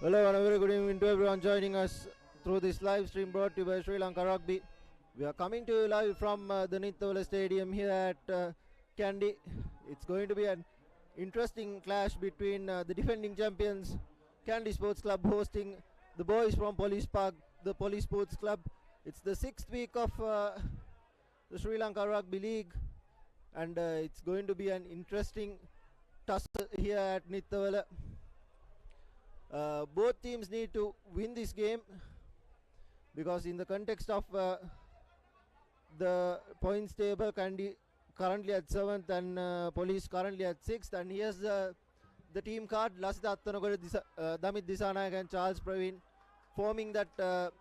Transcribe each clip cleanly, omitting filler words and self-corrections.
Hello and a very good evening to everyone joining us through this live stream brought to you by Sri Lanka Rugby. We are coming to you live from the Nithavala Stadium here at Kandy. It's going to be an interesting clash between the defending champions Kandy Sports Club hosting the boys from Police Park, the Police Sports Club. It's the 6th week of the Sri Lanka Rugby League, and it's going to be an interesting tussle here at Nithavala. Both teams need to win this game because in the context of the points table, Kandy currently at 7th and Police currently at 6th. And here's the team card. Lasita Attanagode, Damit Disanayak and Charles Praveen forming that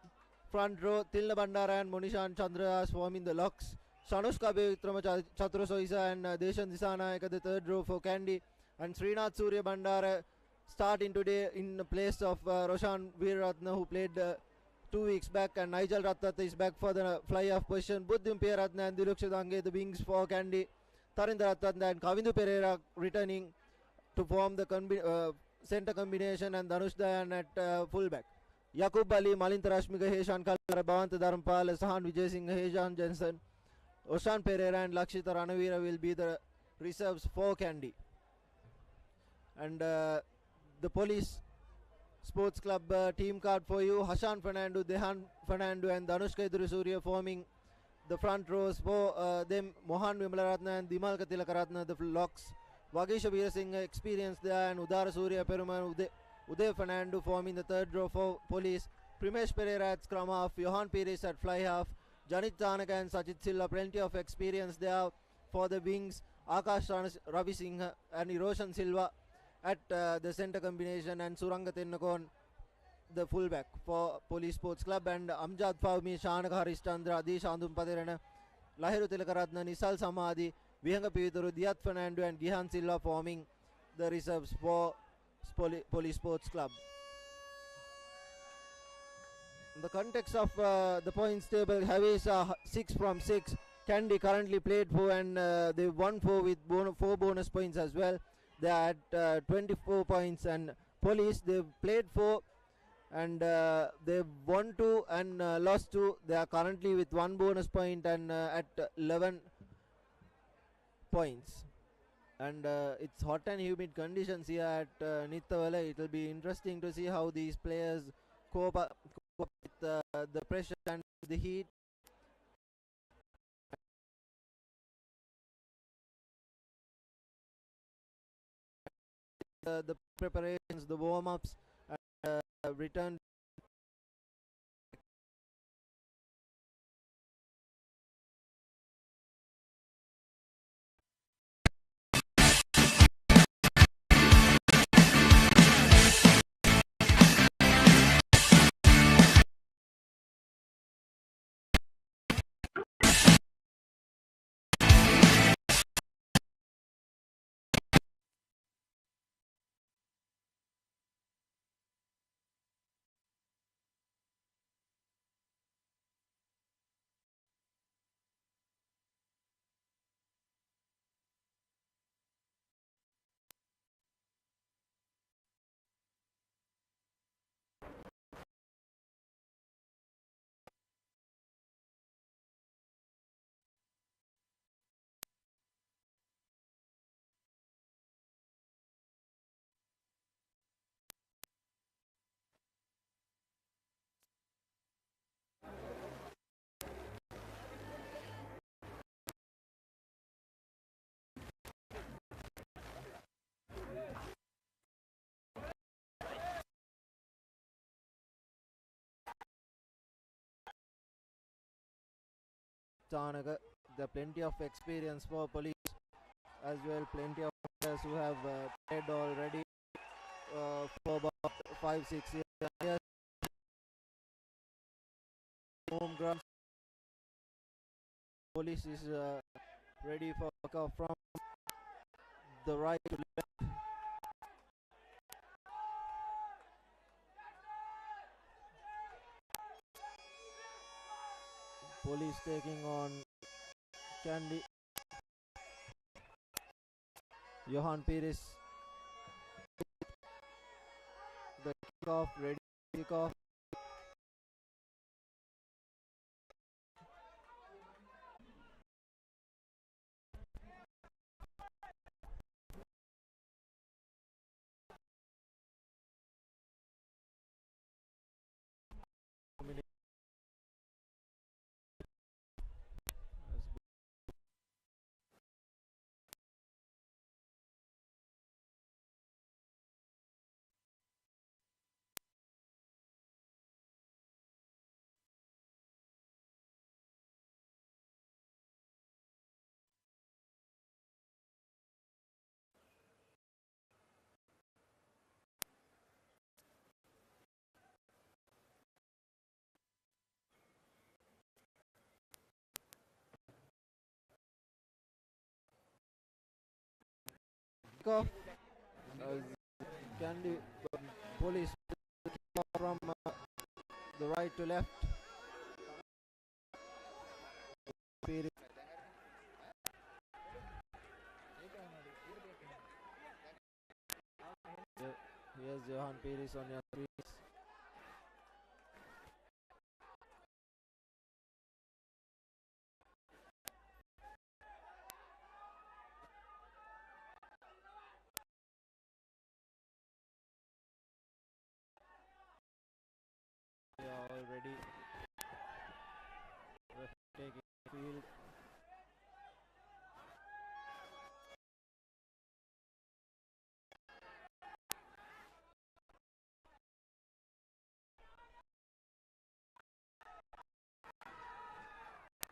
front row. Tilna Bandara and Monishan Chandras forming the locks. Shanushka Bevitrama Chatrasoisa and Deshan Disanayak at the third row for Kandy. And Srinath Surya Bandara starting today in place of Roshan Veeratna, who played 2 weeks back, and Nigel Rattat is back for the fly-off position. Buddhim Peratna and Diluksha Dange, the wings for Kandy. Tarinder Rattatna and Kavindu Pereira returning to form the centre combination, and Dhanush Dayan at fullback. Yakub Ali, Malinta Rashmika, Heshan Kalkara, Bhavanta Dharampal, Sahan Vijay Singh, Hejan Jensen, Oshan Pereira and Lakshita Ranavira will be the reserves for Kandy. And the Police Sports Club team card for you. Hashan Fernando, Dehan Fernando and Dhanushka Idrisuriya forming the front rows for them. Mohan Vimalaratna and Dimalka Tilakaratna, the locks. Vagisha Veer Singh experience there, and Udara Surya Peruman, Uday Fernando forming the third row for Police. Primesh Pereira at scrum half, Johan Pires at fly half, Janit Chanaka and Sajit Silla, plenty of experience there for the wings. Akash Ravi Singh and Eroshan Silva at the centre combination, and Suranga Tennakon the fullback for Police Sports Club, and Amjad Fawmi, Shanaka Harishchandra, Adi Shandum Padirana, Lahiru Tilakaratna, Nisal Samadhi, Vihanga Pivituru, Diat Fernando and Gihan Silva forming the reserves for Police Sports Club. In the context of the points table, Havis 6 from 6. Kandy currently played 4 and they won 4 with 4 bonus points as well. They are at 24 points, and Police, they've played 4 and they've won 2 and lost 2. They are currently with 1 bonus point and at 11 points. And it's hot and humid conditions here at Nithavala. It will be interesting to see how these players cope up with the pressure and the heat. The preparations, the warm-ups, return. Chanaka, there are plenty of experience for Police as well. Plenty of players who have played already for about 5-6 years. Home ground. Police is ready for kickoff from the right to left. Police taking on Kandy. Johan Pires The kickoff, ready kickoff. Kickoff. Kandy police from the right to left. Here's Johan Pires on your threes. They are already taking field.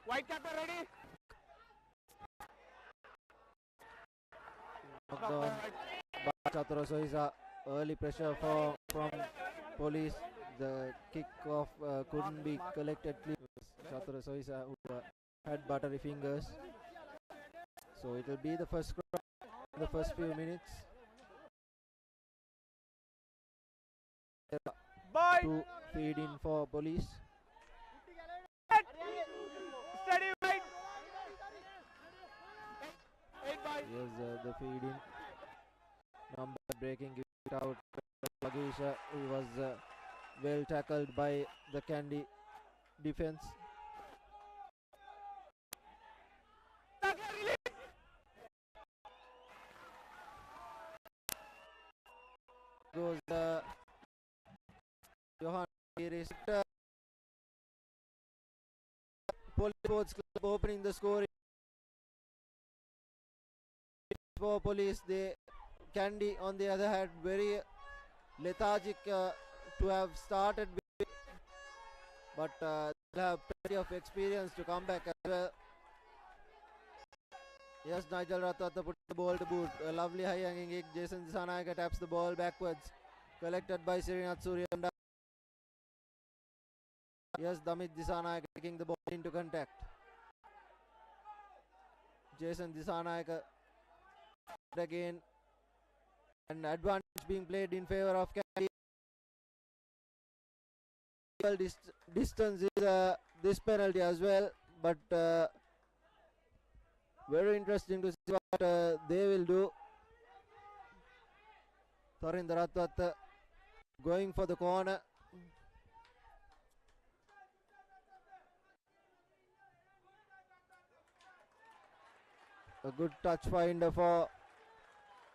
White capper ready. Knockdown by Chatara Soisa. Early pressure from police. The kickoff couldn't be collected. Chatara Soisa who had buttery fingers. So it will be the first scrum in the first few minutes. To feed in for police. Steady right. Here's the feed in. Number breaking it out. Lagisha, he was well tackled by the Kandy defense. Goes Johan Pires. Police Sports Club opening the score for police. They Kandy on the other hand very lethargic to have started with, but they'll have plenty of experience to come back as well. Yes, Nigel Ratata put the ball to boot. A lovely high hanging kick. Jason Disanayake taps the ball backwards. Collected by Srinath Suryanda. Yes, Damit Disanayake taking the ball into contact. Jason Disanayake again. And advantage being played in favor of Kandy. Distance is this penalty as well, but very interesting to see what they will do. Tharinder Ratwat going for the corner. A good touch finder for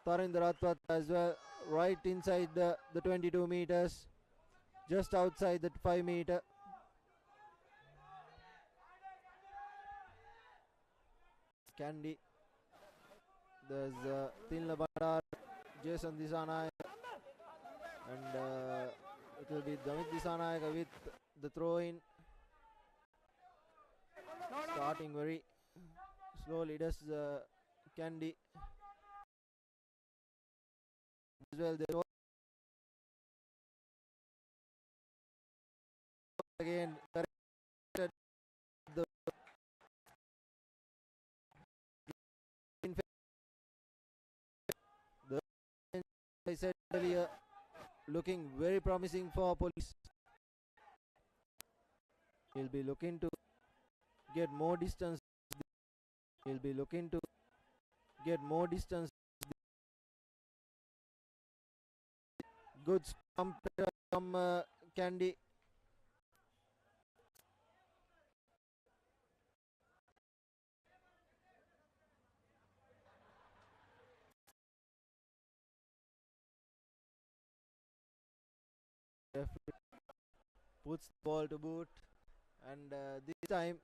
Tharinder Ratwat as well. Right inside the 22 meters. Just outside the 5 meter. Kandy. There's Tilna Bandar, Jason Disanayake, and it will be Damit Disanayake with the throw in. Starting very slowly, does Kandy. As well, they again corrected the I said earlier, looking very promising for police. He'll be looking to get more distance. He'll be looking to get more distance. Good from Kandy. Puts the ball to boot, and this time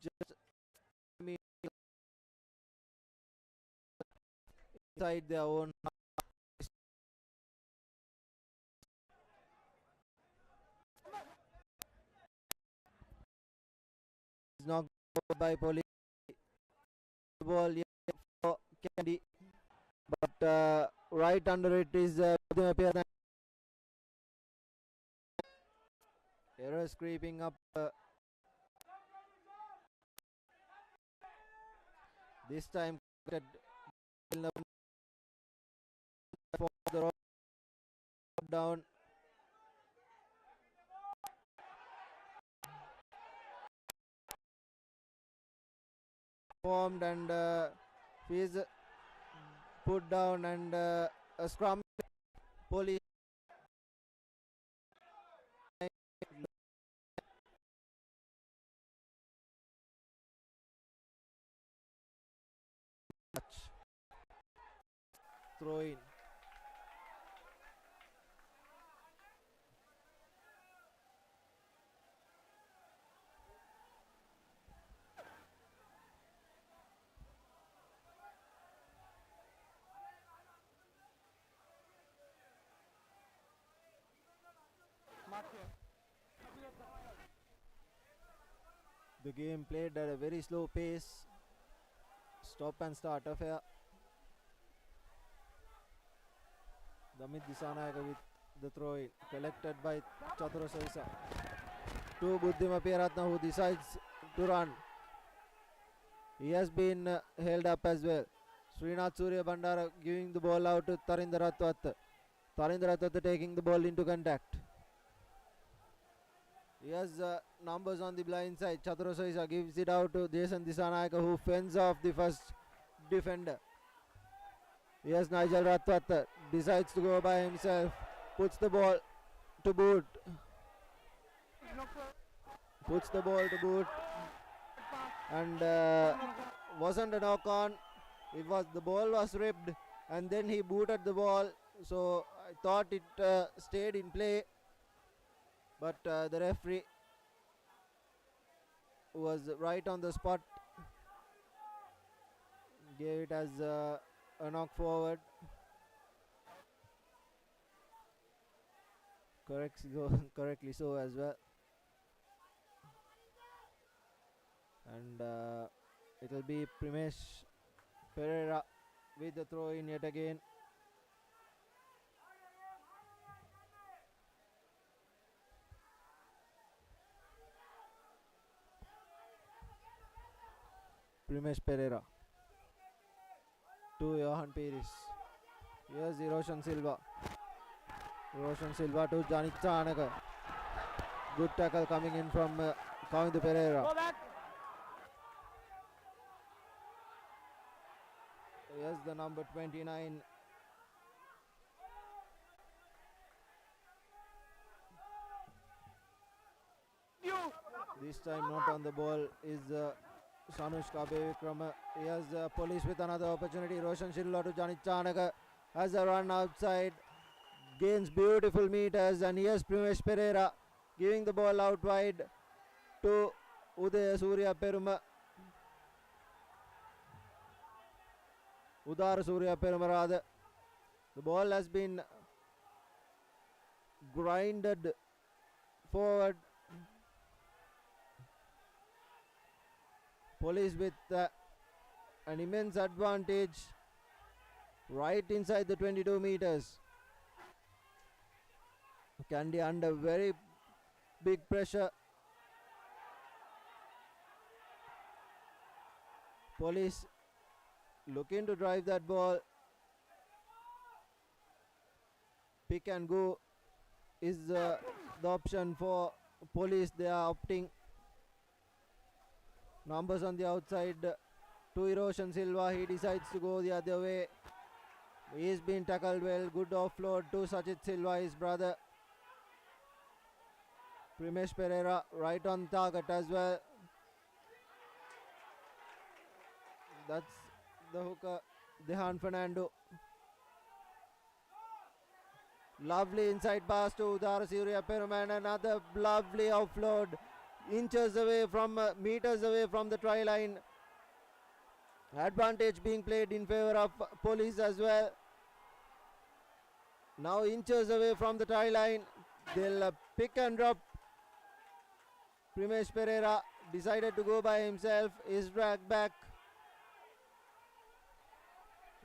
just inside their own. Is knocked out by police. Ball for Kandy, but right under it is errors creeping up. This time for the road down. Formed and is put down, and a scrum. Police throw in. The game played at a very slow pace. Stop and start affair. Damit Disanayaka with the throw in, collected by Chatura Saisa. To Buddhima Piyaratna, who decides to run. He has been held up as well. Srinath Surya Bandara giving the ball out to Tarindra Ratwat. Tarindra Ratwat taking the ball into contact. He has numbers on the blind side. Chatura Saisa gives it out to Jason Disanayaka, who fends off the first defender. Yes, Nigel Ratwat decides to go by himself. Puts the ball to boot. Puts the ball to boot. And wasn't a knock on. It was, the ball was ripped, and then he booted the ball. So I thought it stayed in play. But the referee was right on the spot. Gave it as a knock forward. Correctly so as well. And it will be Primesh Pereira with the throw in yet again. Primesh Pereira to Johan Pires. Here's Roshan Silva. Roshan Silva to Janit Chanaka. Good tackle coming in from Kandy Pereira. Here's the number 29. This time not on the ball is Sanushka Bevikrama. Here's police with another opportunity. Roshan Silva to Janit Chanaka has a run outside. Gains beautiful meters, and here's Primesh Pereira giving the ball out wide to Udaya Surya Peruma. Udara Surya Peruma rather. The ball has been grinded forward. Police with an immense advantage right inside the 22 meters. Kandy under very big pressure. Police looking to drive that ball. Pick and go is the option for police. They are opting. Numbers on the outside to Roshan Silva. He decides to go the other way. He's been tackled well. Good offload to Sachit Silva, his brother. Primesh Pereira right on target as well. That's the hooker, Dehan Fernando. Lovely inside pass to Udara Surya Peruman. Another lovely offload. Inches away from, meters away from the try line. Advantage being played in favor of Police as well. Now inches away from the try line. They'll pick and drop. Primesh Pereira decided to go by himself. Is dragged back.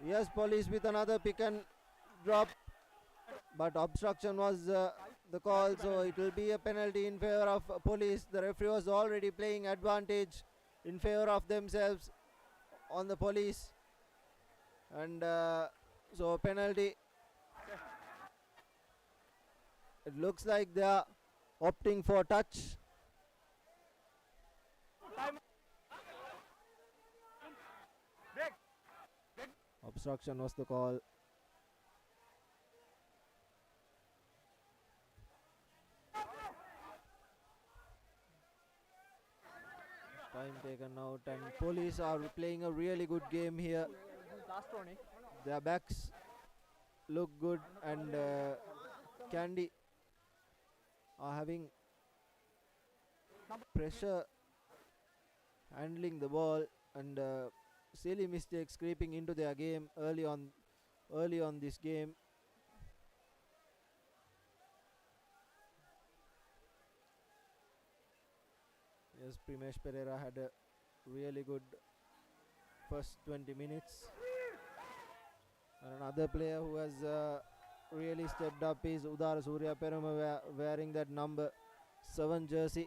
Yes, Police with another pick and drop. But obstruction was the call, so it will be a penalty in favor of Police. The referee was already playing advantage in favor of themselves on the Police. And so penalty. It looks like they are opting for touch. Obstruction was the call. Time taken out, and Police are playing a really good game here. Their backs look good, and Kandy are having pressure handling the ball, and silly mistakes creeping into their game early on this game. Yes, Primesh Pereira had a really good first 20 minutes. And another player who has really stepped up is Udara Surya Peruma, wearing that number 7 jersey.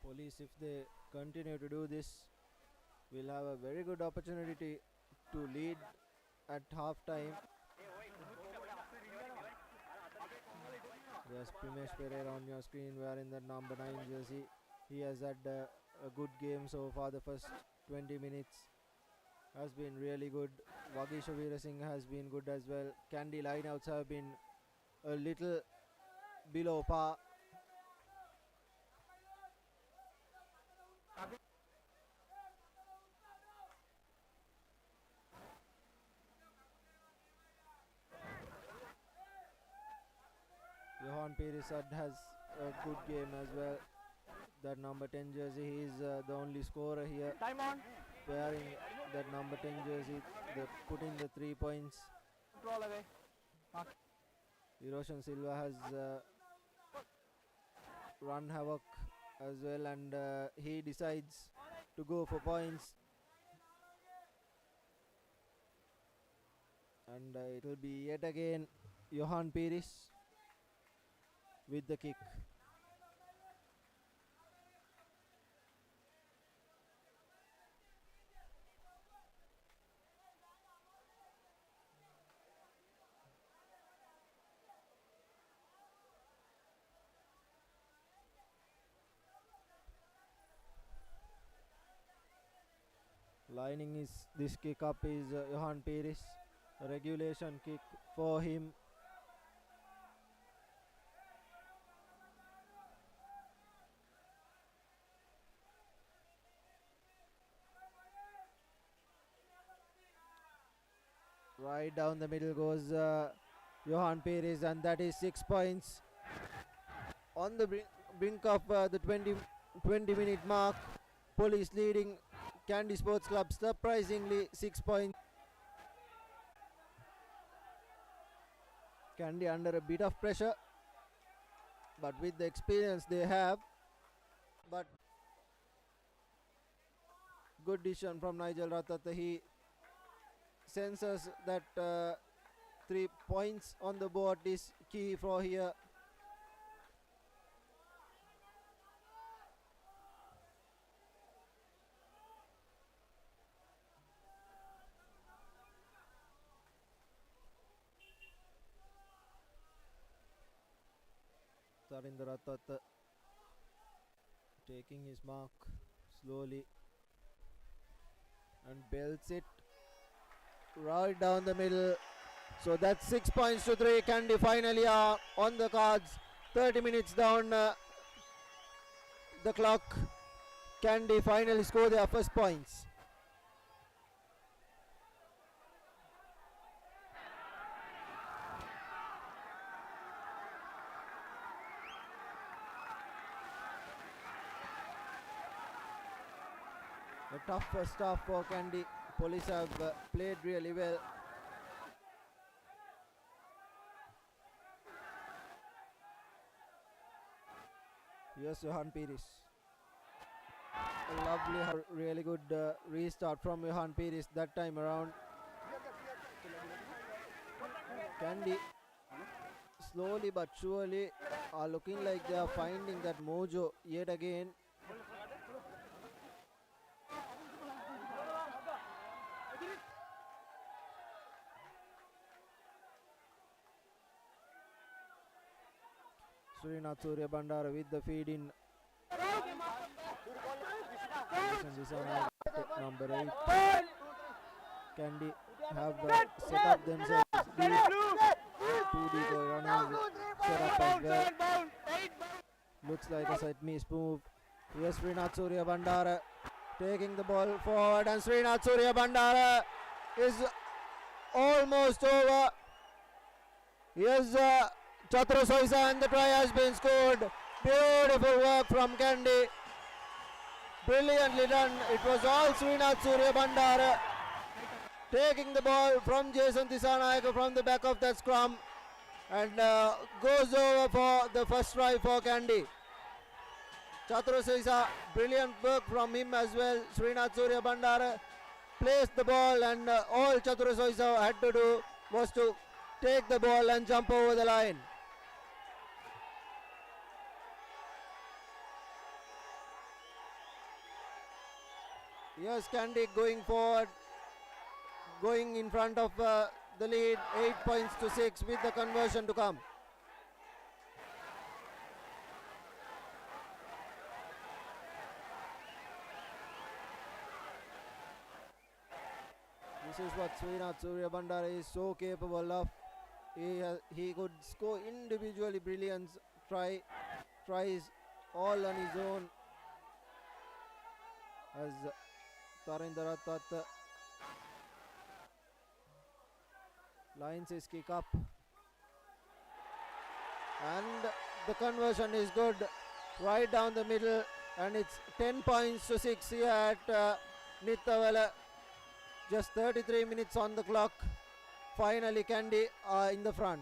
Police, if they continue to do this, will have a very good opportunity to lead at half time. Yes, Primesh Pereira on your screen wearing the number 9 jersey. He has had a good game so far. The first 20 minutes has been really good. Vagisha Veerasinghe has been good as well. Kandy lineouts have been a little below par. Johan Perisad has a good game as well. That number 10 jersey, he is the only scorer here. Time on. Wearing that number 10 jersey, putting the 3 points. Control away. Eroshan Silva has run havoc as well, and he decides to go for points. And it will be yet again Johan Peris with the kick. Lining this kick up is Johan Peris. A regulation kick for him. Right down the middle goes Johan Peris, and that is 6 points. On the brink of the 20-minute mark, Police leading Kandy Sports Club surprisingly 6 points. Kandy under a bit of pressure, but with the experience they have, but good decision from Nigel Ratata. He senses that 3 points on the board is key for here. Tarinder Ratata taking his mark slowly and belts it right down the middle. So that's 6 points to 3. Kandy finally are on the cards. 30 minutes down the clock. Kandy finally score their first points. A tough first half for Kandy. Police have played really well. Here's Johan Pires. A lovely, really good restart from Johan Pires that time around. Kandy slowly but surely are looking like they are finding that mojo yet again. Srinath Surya Bandara with the feed in. Number 8. Kandy have set up themselves deep. 2 decoy runners set up as well. Looks like a set miss move. Here's Srinath Surya Bandara taking the ball forward, and Srinath Surya Bandara is almost over. Here's Chatru Soisa, and the try has been scored. Beautiful work from Kandy. Brilliantly done. It was all Srinath Surya Bandara taking the ball from Jason Disanayake from the back of the scrum, and goes over for the first try for Kandy. Chatru Soisa, brilliant work from him as well. Srinath Surya Bandara placed the ball, and all Chatru Soisa had to do was to take the ball and jump over the line. Yes, Kandy going forward, going in front of the lead, 8 points to 6 with the conversion to come. This is what Srinath Surya Bandara is so capable of. He could score individually brilliant tries all on his own. As Tarinder Ratata lines his kick up, and the conversion is good right down the middle, and it's 10 points to 6 here at Nittawala. Just 33 minutes on the clock. Finally Kandy in the front.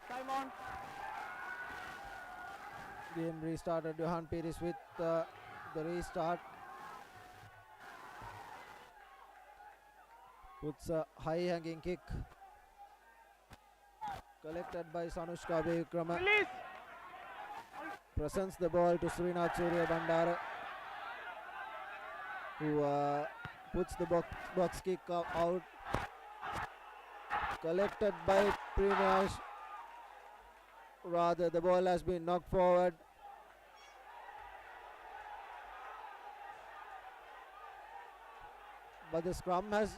Time on. Game restarted. Johan Pires with the restart. Puts a high hanging kick. Collected by Sanushka Bevikrama. Release. Presents the ball to Srinath Surya Bandara, who puts the box kick out. Collected by Prinash. Rather, the ball has been knocked forward. But the scrum has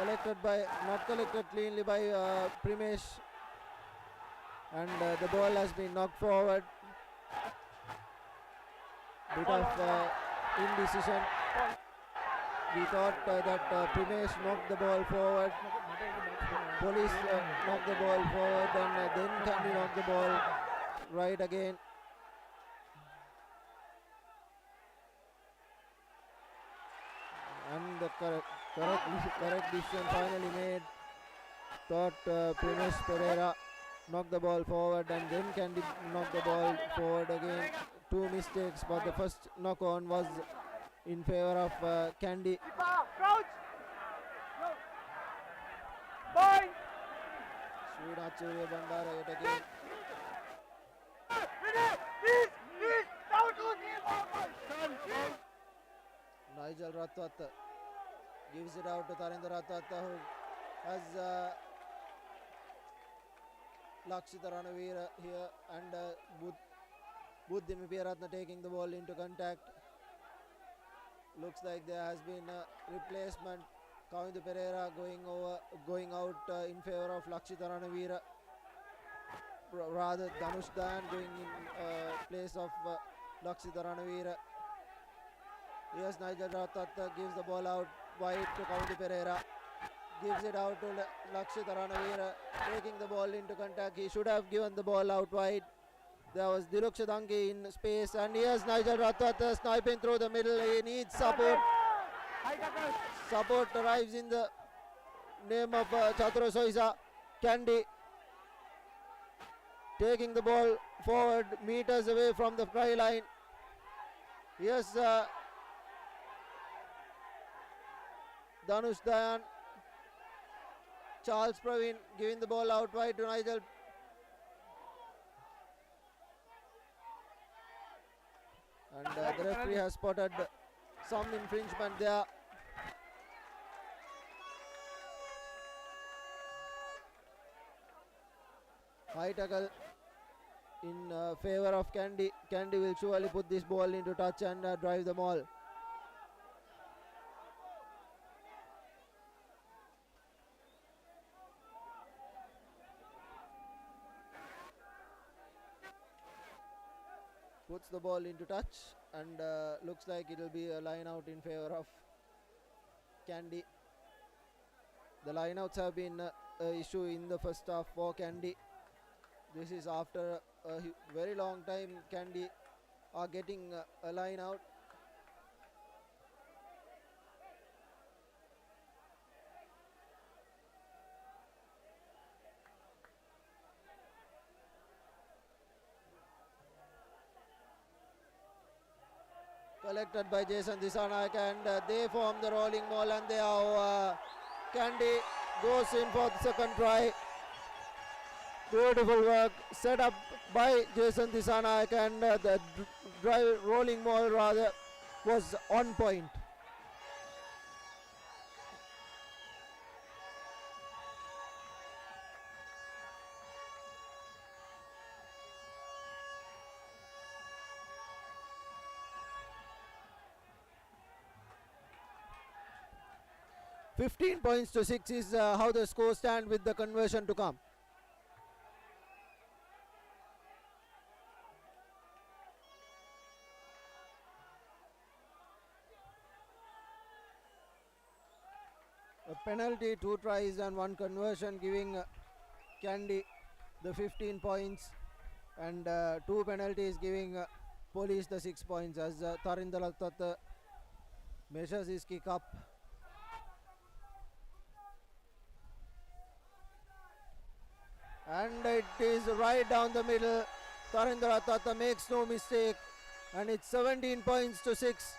not collected cleanly by Primesh, and the ball has been knocked forward. Bit of indecision. We thought that Primesh knocked the ball forward. Police knocked the ball forward, and then Kandy knocked the ball right again. And the correct decision finally made. Thought Primesh Pereira knocked the ball forward, and then Kandy knocked the ball forward again. Two mistakes, but the first knock on was in favor of Kandy. Crouch. Point. Srinath Surya Bandara yet again. Nigel Ratwat gives it out to Tarinder Ratwat, who has Lakshita Ranavira here, and Buddhimi Piyaratna taking the ball into contact. Looks like there has been a replacement. Kavindu Pereira going out in favor of Lakshita Ranavira. Rather Dhanush Dan going in place of Lakshita Ranavira. Yes, Nigel Ratata gives the ball out wide to Kavindu Pereira. Gives it out to Lakshita Ranavira, taking the ball into contact. He should have given the ball out wide. There was Diluksha Dangi in space, and here's Nigel Ratata sniping through the middle. He needs support. Support arrives in the name of Chatura Soisa. Kandy taking the ball forward, meters away from the try line. Yes, Dhanush Dayan. Charles Praveen giving the ball out wide to Nigel. And the referee has spotted some infringement there. High tackle in favor of Kandy. Kandy will surely put this ball into touch and drive the ball. Puts the ball into touch, and looks like it will be a line out in favor of Kandy. The line outs have been an issue in the first half for Kandy. This is after a very long time Kandy are getting a line out. Collected by Jason Disanayak, and they form the rolling ball, and they are Kandy goes in for the second try. Beautiful work set up by Jason Disanayak, and the rolling ball rather was on point. (15 points to 6) is how the score stand with the conversion to come. A penalty, 2 tries and 1 conversion, giving Kandy the 15 points, and 2 penalties giving Police the 6 points, as Tarinder Rattat measures his kick up. And it is right down the middle. Tarinder Rattat makes no mistake, and it's 17 points to 6,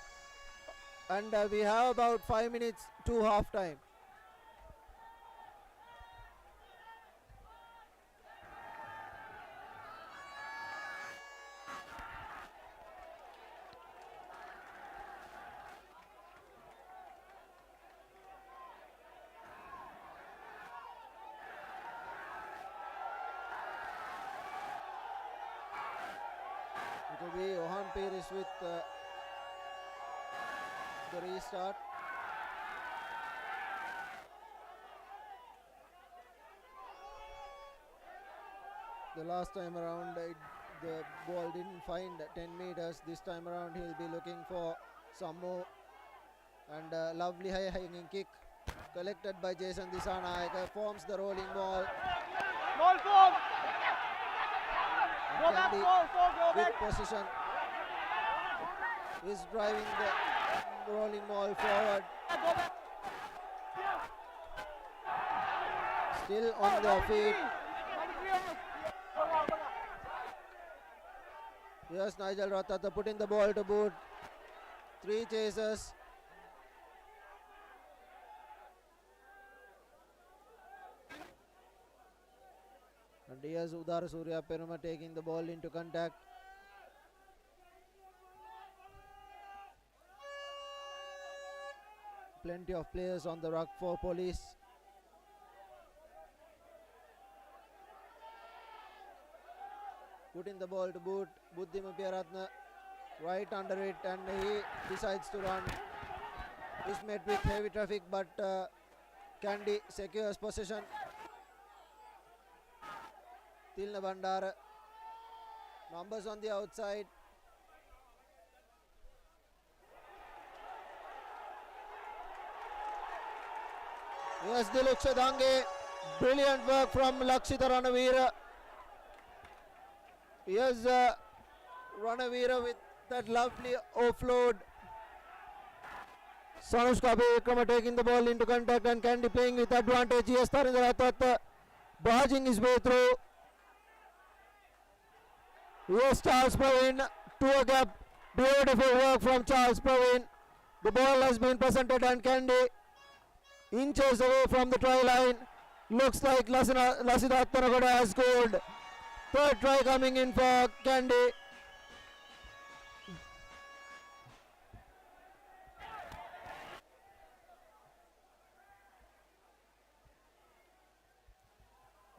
and we have about 5 minutes to half time. It will be Johan Pires with the restart. The last time around, the ball didn't find 10 meters. This time around, he'll be looking for some more. And a lovely high hanging kick collected by Jason Disanayake forms the rolling ball. Ball form. And Go back, Kandy go with back. position is driving the rolling ball forward. Go back. Still on their feet. Here's Nigel Ratata putting the ball to boot. 3 chasers. And here's Udar Surya Peruma taking the ball into contact. Plenty of players on the ruck for Police. Putting the ball to boot. Buddhima Piyaratna right under it, and he decides to run. Is met with heavy traffic, but Kandy secures possession. Tilna Bandara. Numbers on the outside. Yes, Diluksha Dange. Brilliant work from Lakshita Ranavira. Here's Ranavira with that lovely offload. Sanushka Bekrama taking the ball into contact, and Kandy playing with advantage. Yes, Tarindra Ratata barging his way through. Yes, Charles Praveen to a gap. Beautiful work from Charles Praveen. The ball has been presented, and Kandy inches away from the try line. Looks like Lasida Attanagoda has scored. Third try coming in for Kandy.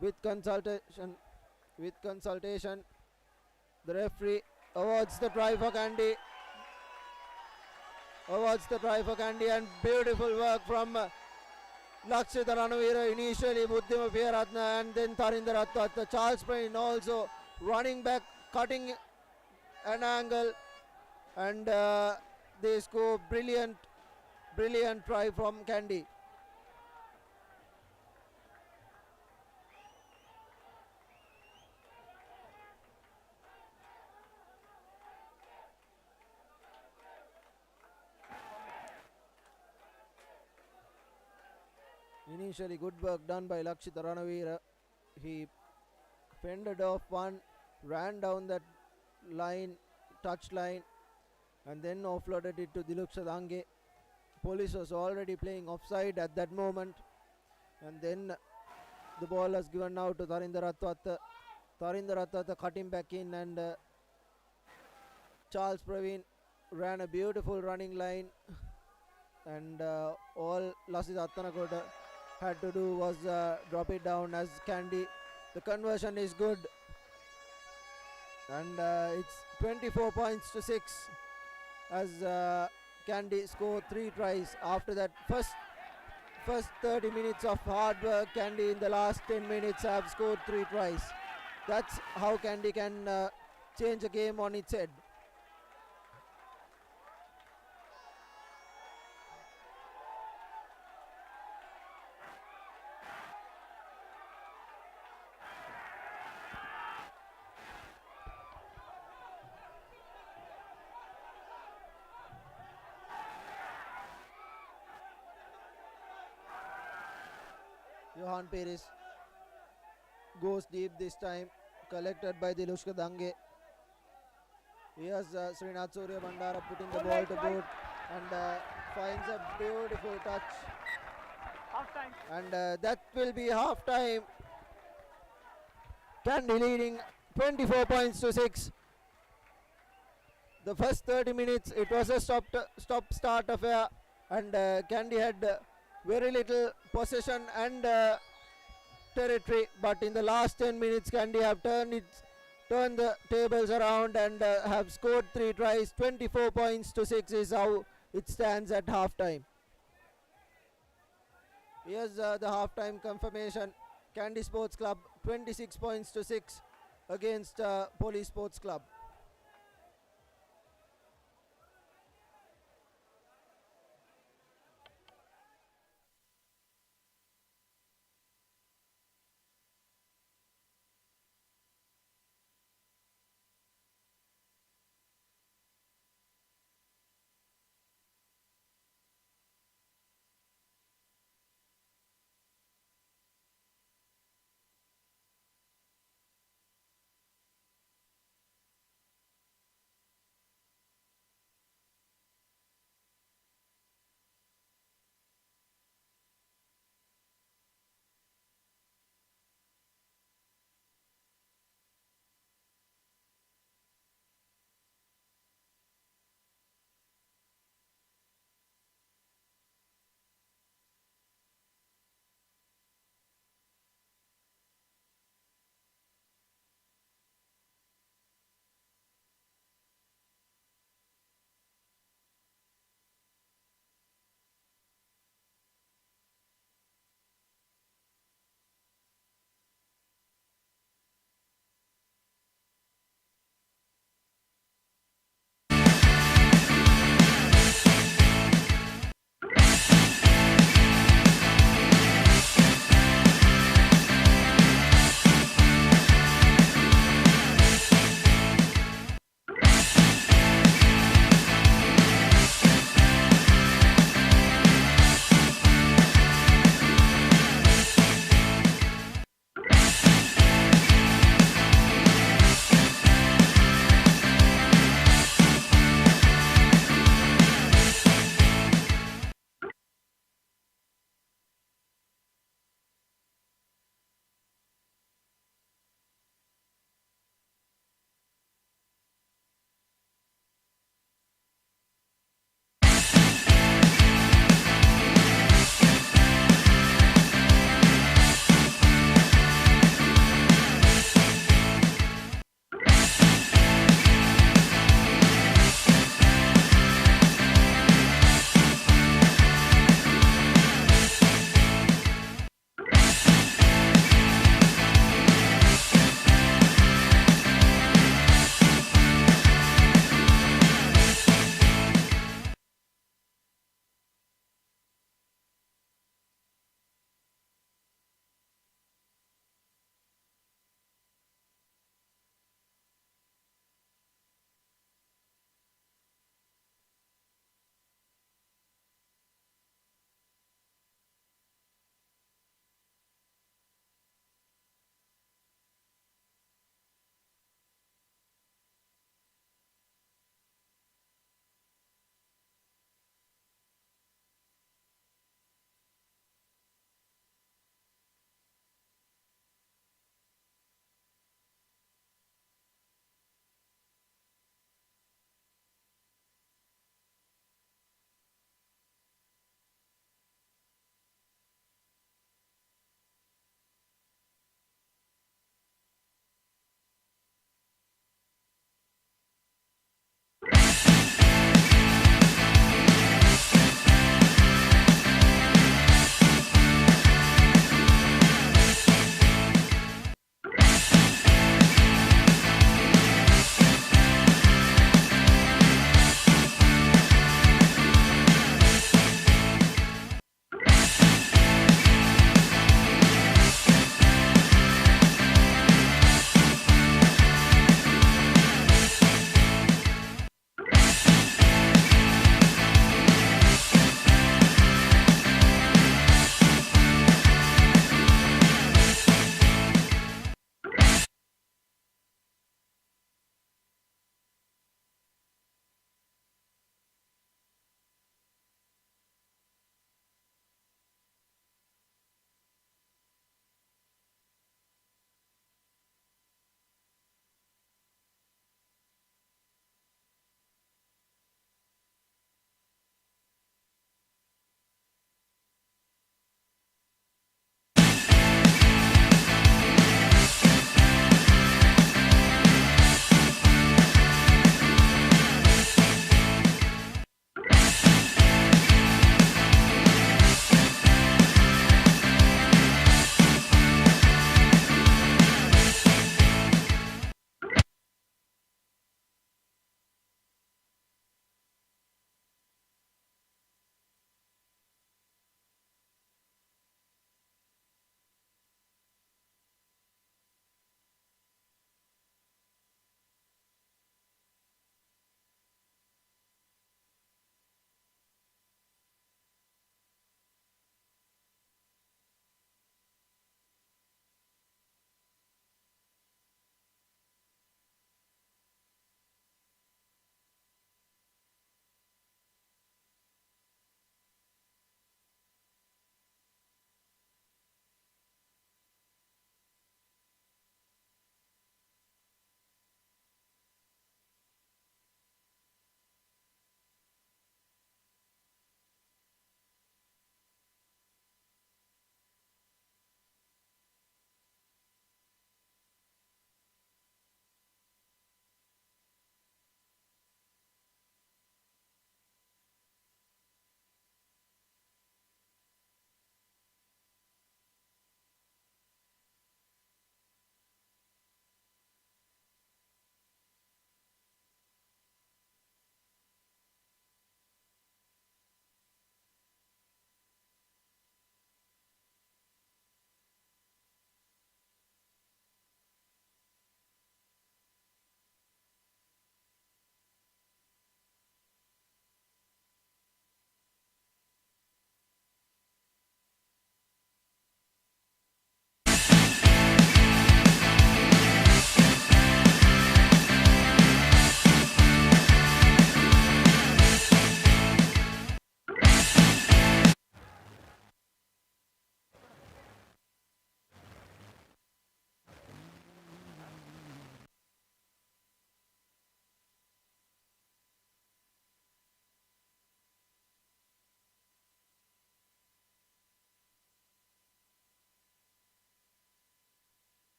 With consultation, the referee awards the try for Kandy. And beautiful work from Lakshita Ranavira. Initially Buddhima Piyaratna and then Tarindra Ratata. Charles Prain also running back, cutting an angle, and they score brilliant try from Kandy. Initially good work done by Lakshita Ranavira. He fended off one, ran down that line, touch line, and then offloaded it to Diluksha Dange. Police was already playing offside at that moment, and then the ball was given now to Tarindra Ratata. Tarindra Ratata cutting back in, and Charles Praveen ran a beautiful running line, and all Lasida Attanagoda had to do was drop it down as Kandy. The conversion is good, and it's 24 points to 6 as Kandy scored 3 tries. After that first 30 minutes of hard work, Kandy in the last 10 minutes have scored 3 tries. That's how Kandy can change a game on its head. Johan Peris goes deep this time, collected by Dilushka Dange. Here's Srinath Surya Bandara putting the ball to boot, and finds a beautiful touch. Half time. And that will be half time. Kandy leading 24 points to 6. The first 30 minutes it was a stop-start affair, and Kandy had very little possession and territory, but in the last 10 minutes Kandy have turned the tables around and have scored 3 tries. 24 points to 6 is how it stands at half time. Here's the half time confirmation. Kandy Sports Club 26 points to 6. against Police Sports Club.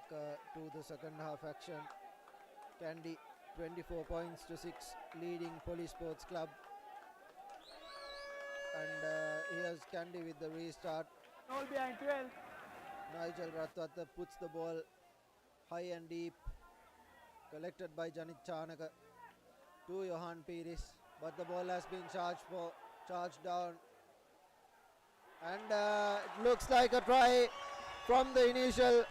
to the second half action. Kandy 24 points to 6 leading Police Sports Club. And here's Kandy with the restart. Goal behind 12. Nigel Ratwata puts the ball high and deep. Collected by Janit Chanaka to Johan Piris. But the ball has been charged down. And it looks like a try from the initial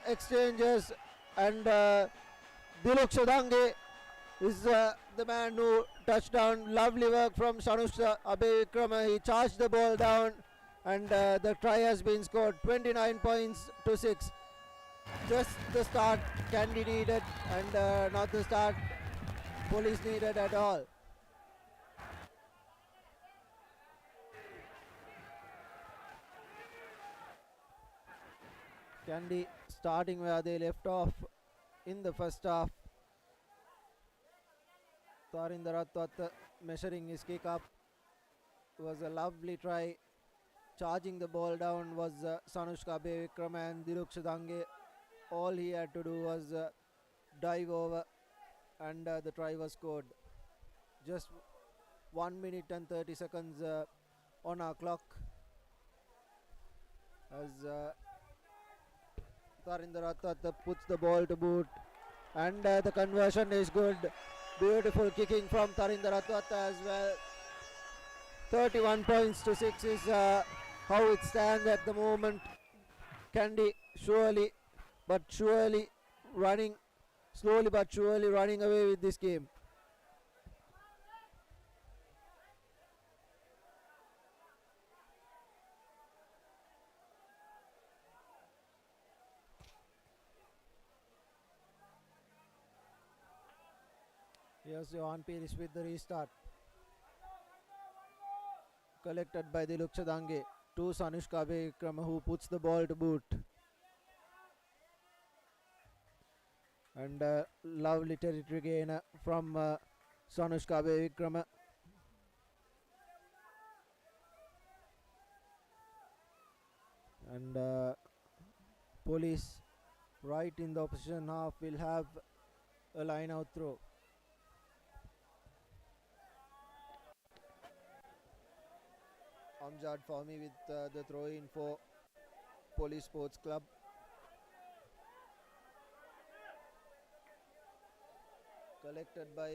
exchanges. And Diluk Shadange is the man who touched down. Lovely work from Sanusha Abevikrama. He charged the ball down and the try has been scored. 29 points to 6. Just the start Kandy needed and not the start Police needed at all. Kandy starting where they left off in the first half. Tarinder Ratwata measuring his kick up. It was a lovely try. Charging the ball down was Sanushka Bevikrama and Diluk Shadange. All he had to do was dive over and the try was scored. Just 1 minute and 30 seconds on our clock as Tarinder Ratwata puts the ball to boot and the conversion is good. Beautiful kicking from Tarinder Ratwata as well. 31 points to 6 is how it stands at the moment. Kandy slowly but surely running away with this game. Here's Johan Piris with the restart. Collected by Diluk Shadange to Sanushka Bevikrama, who puts the ball to boot. And lovely territory gain from Sanushka Bevikrama. And Police right in the opposition half will have a line out throw. Amjad Fahmy with the throw in for Police Sports Club. Collected by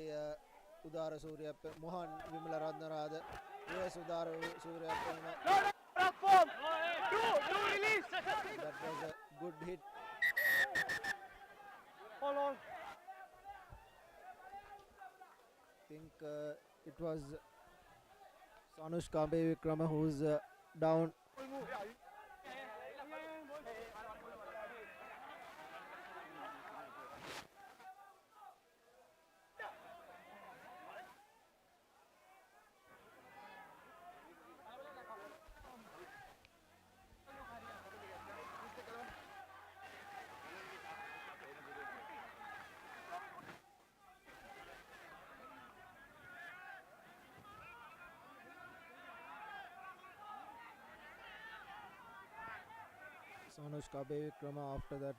Udara Surya Mohan Vimala Radnarada. Yes, Udara Surya Form. Do release. That was a good hit. Hold. I think it was Sanushka Bevikrama who's down. Sanushka Bevikrama after that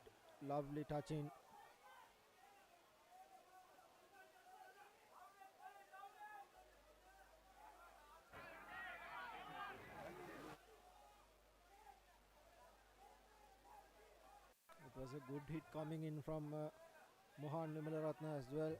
lovely touch in. It was a good hit coming in from Mohan Vimalaratna as well.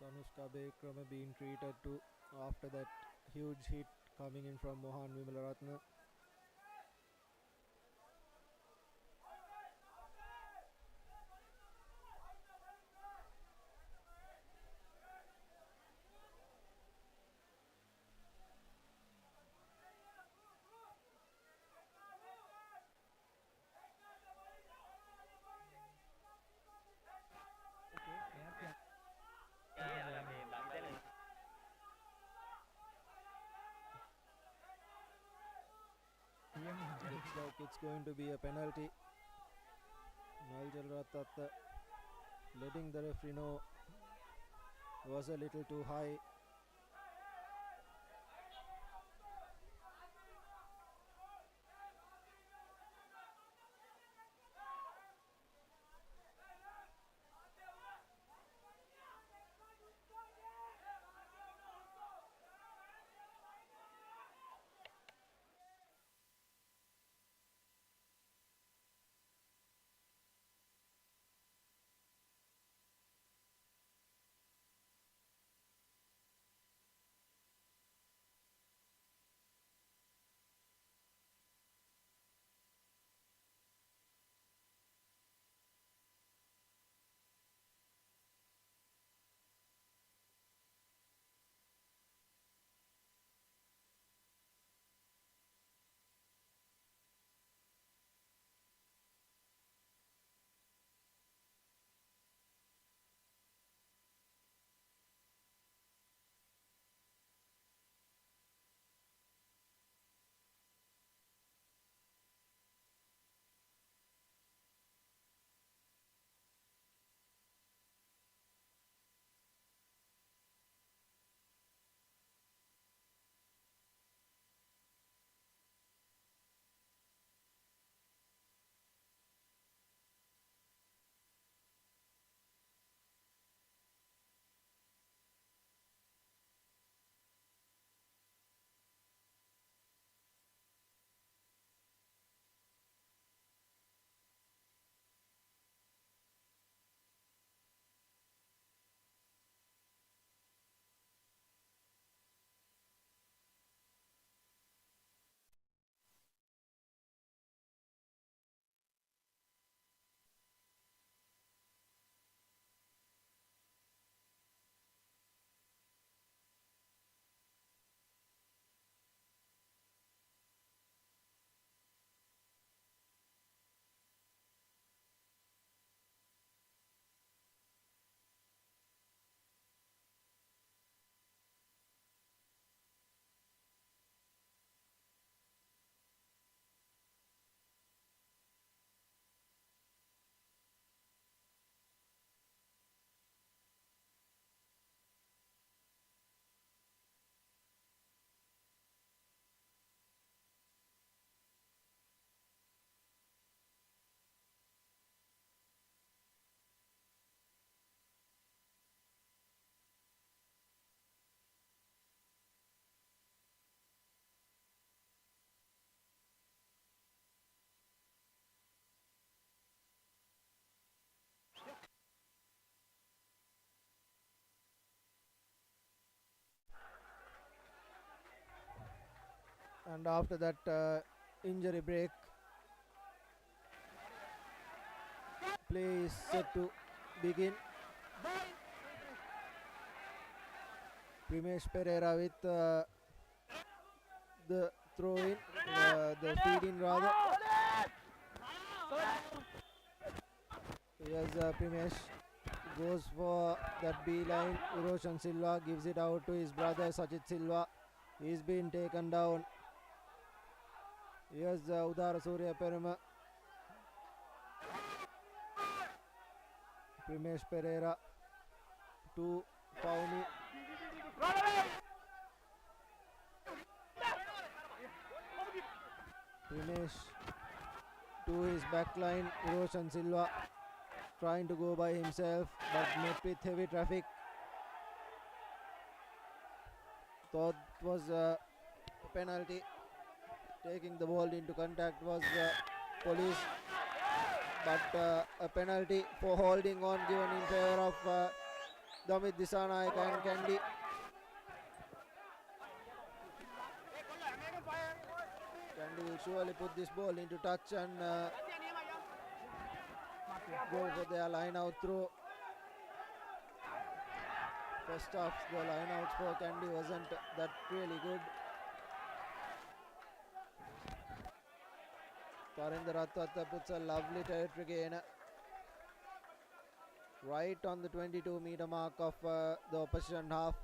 Sanushka Bevikrama being treated to after that huge hit coming in from Mohan Vimalaratna. it's going to be a penalty. Nigel Ratatta letting the referee know was a little too high. And after that injury break, play is set to begin. Primesh Pereira with the throw in, the feed in rather. Yes, Primesh goes for that B line. Roshan Silva gives it out to his brother Sajid Silva. He's been taken down. Yes, Udara Surya Peruma. Primesh Pereira to Pauni. Primesh to his backline. Roshan Silva trying to go by himself but met with heavy traffic. Thought was a penalty. Taking the ball into contact was police, but a penalty for holding on given in favor of Damit Disanayak and Kandy. Kandy will surely put this ball into touch and go for their line out throw. First half, the line outs for Kandy wasn't that really good. Tarinder Rattata puts a lovely territory gain right on the 22-meter mark of the opposition half.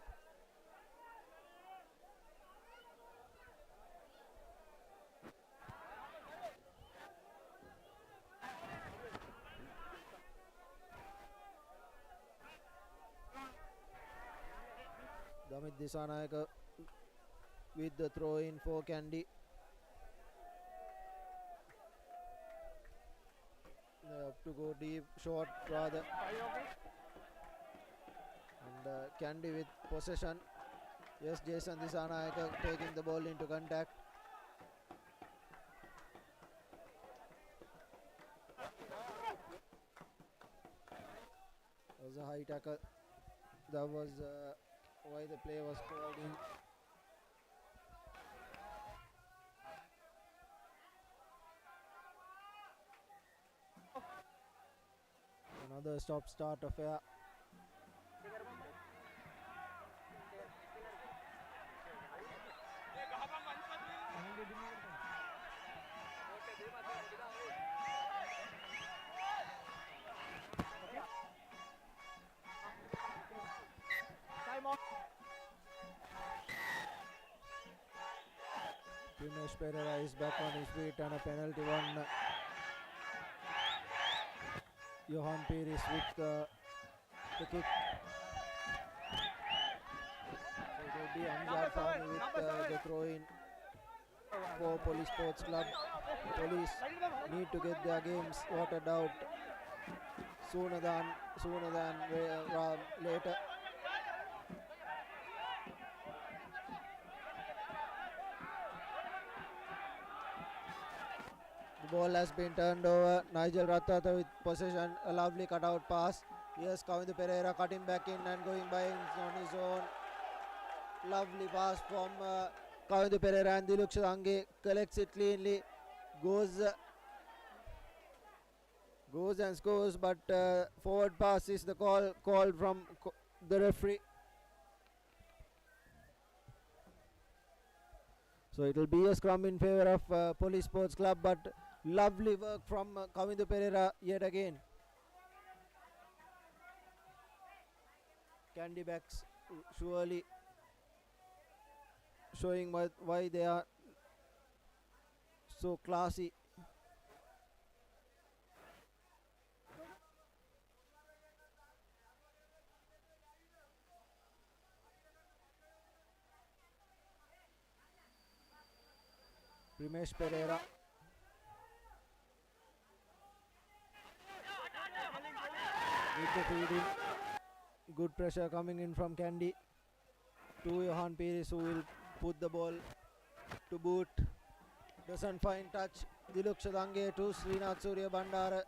Damit Disanayaka with the throw in for Kandy. They have to go deep, short rather. And Kandy with possession. Yes, Jason Disanayaka taking the ball into contact. That was a high tackle. That was why the play was called in. Another stop-start affair. Primesh Pereira is back on his feet and a penalty one. Johan Pires with the kick. So it will be Amjad Fahmy with the throw in for Police Sports Club. Police need to get their games sorted out sooner than later. The ball has been turned over. Nigel Ratata with possession. A lovely cutout pass. Here's Kavindu Pereira cutting back in and going by on his own. Lovely pass from Kavindu Pereira, and Diluk Shadange collects it cleanly. Goes and scores, but forward pass is the call from the referee. So it will be a scrum in favor of Police Sports Club, but lovely work from Kavindu Pereira yet again. Kandy backs surely showing why they are so classy. Primesh Pereira. With the feeding. Good pressure coming in from Kandy to Johan Pires, who will put the ball to boot. Doesn't find touch. Diluk Shadange to Srinath Surya Bandara.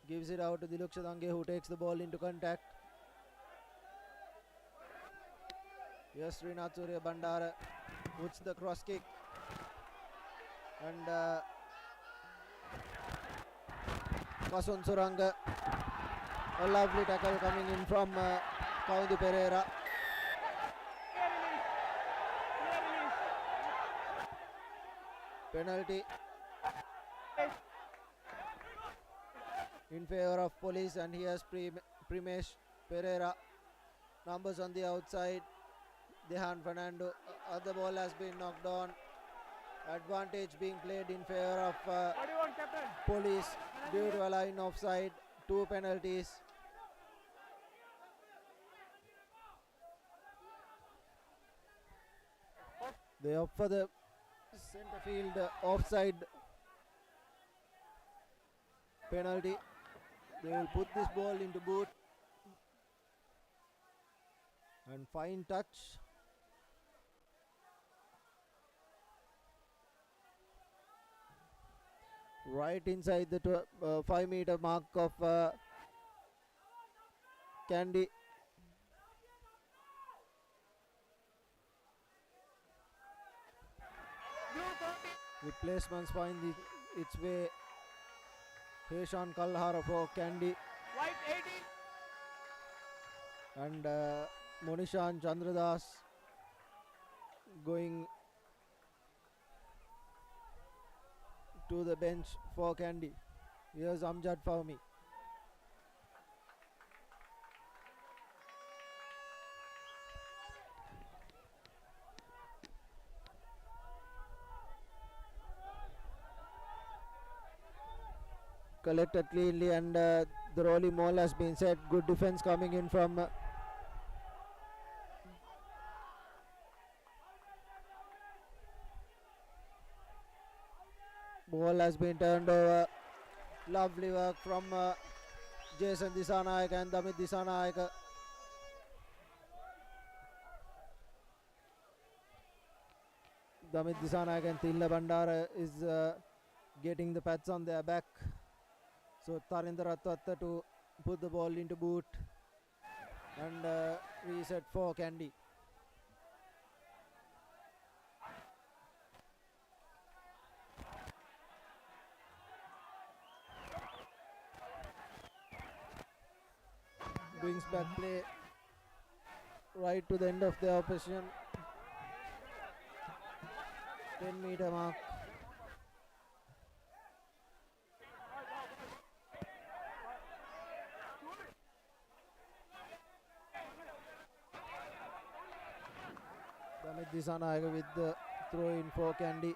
Gives it out to Diluk Shadange, who takes the ball into contact. Yes, Srinath Surya Bandara puts the cross kick. And Kasun Suranga, a lovely tackle coming in from Kavindu Pereira. Penalty in favor of Police, and here's Primesh Pereira. Numbers on the outside. Dehan Fernando. Other ball has been knocked on. Advantage being played in favor of Police due to a line offside. 2 penalties. They opt for the centre field offside penalty. They will put this ball into boot and fine touch. Right inside the 5-meter mark of Kandy. Replacements find its way. Heshan Kalhara for Kandy. White 18. And Monishan Chandradas going to the bench for Kandy. Here's Amjad Fahmy. collected cleanly, and the rolling maul has been set. Good defense coming in from ball has been turned over. Lovely work from Jason Disanayak and Damit Disanayak. Damit Disanayak and Tilla Bandara is getting the pads on their back. So Tarinder Ratwatta to put the ball into boot and reset for Kandy. Brings back play right to the end of the opposition. 10-meter mark. Damit Disanayak with the throw in for Kandy.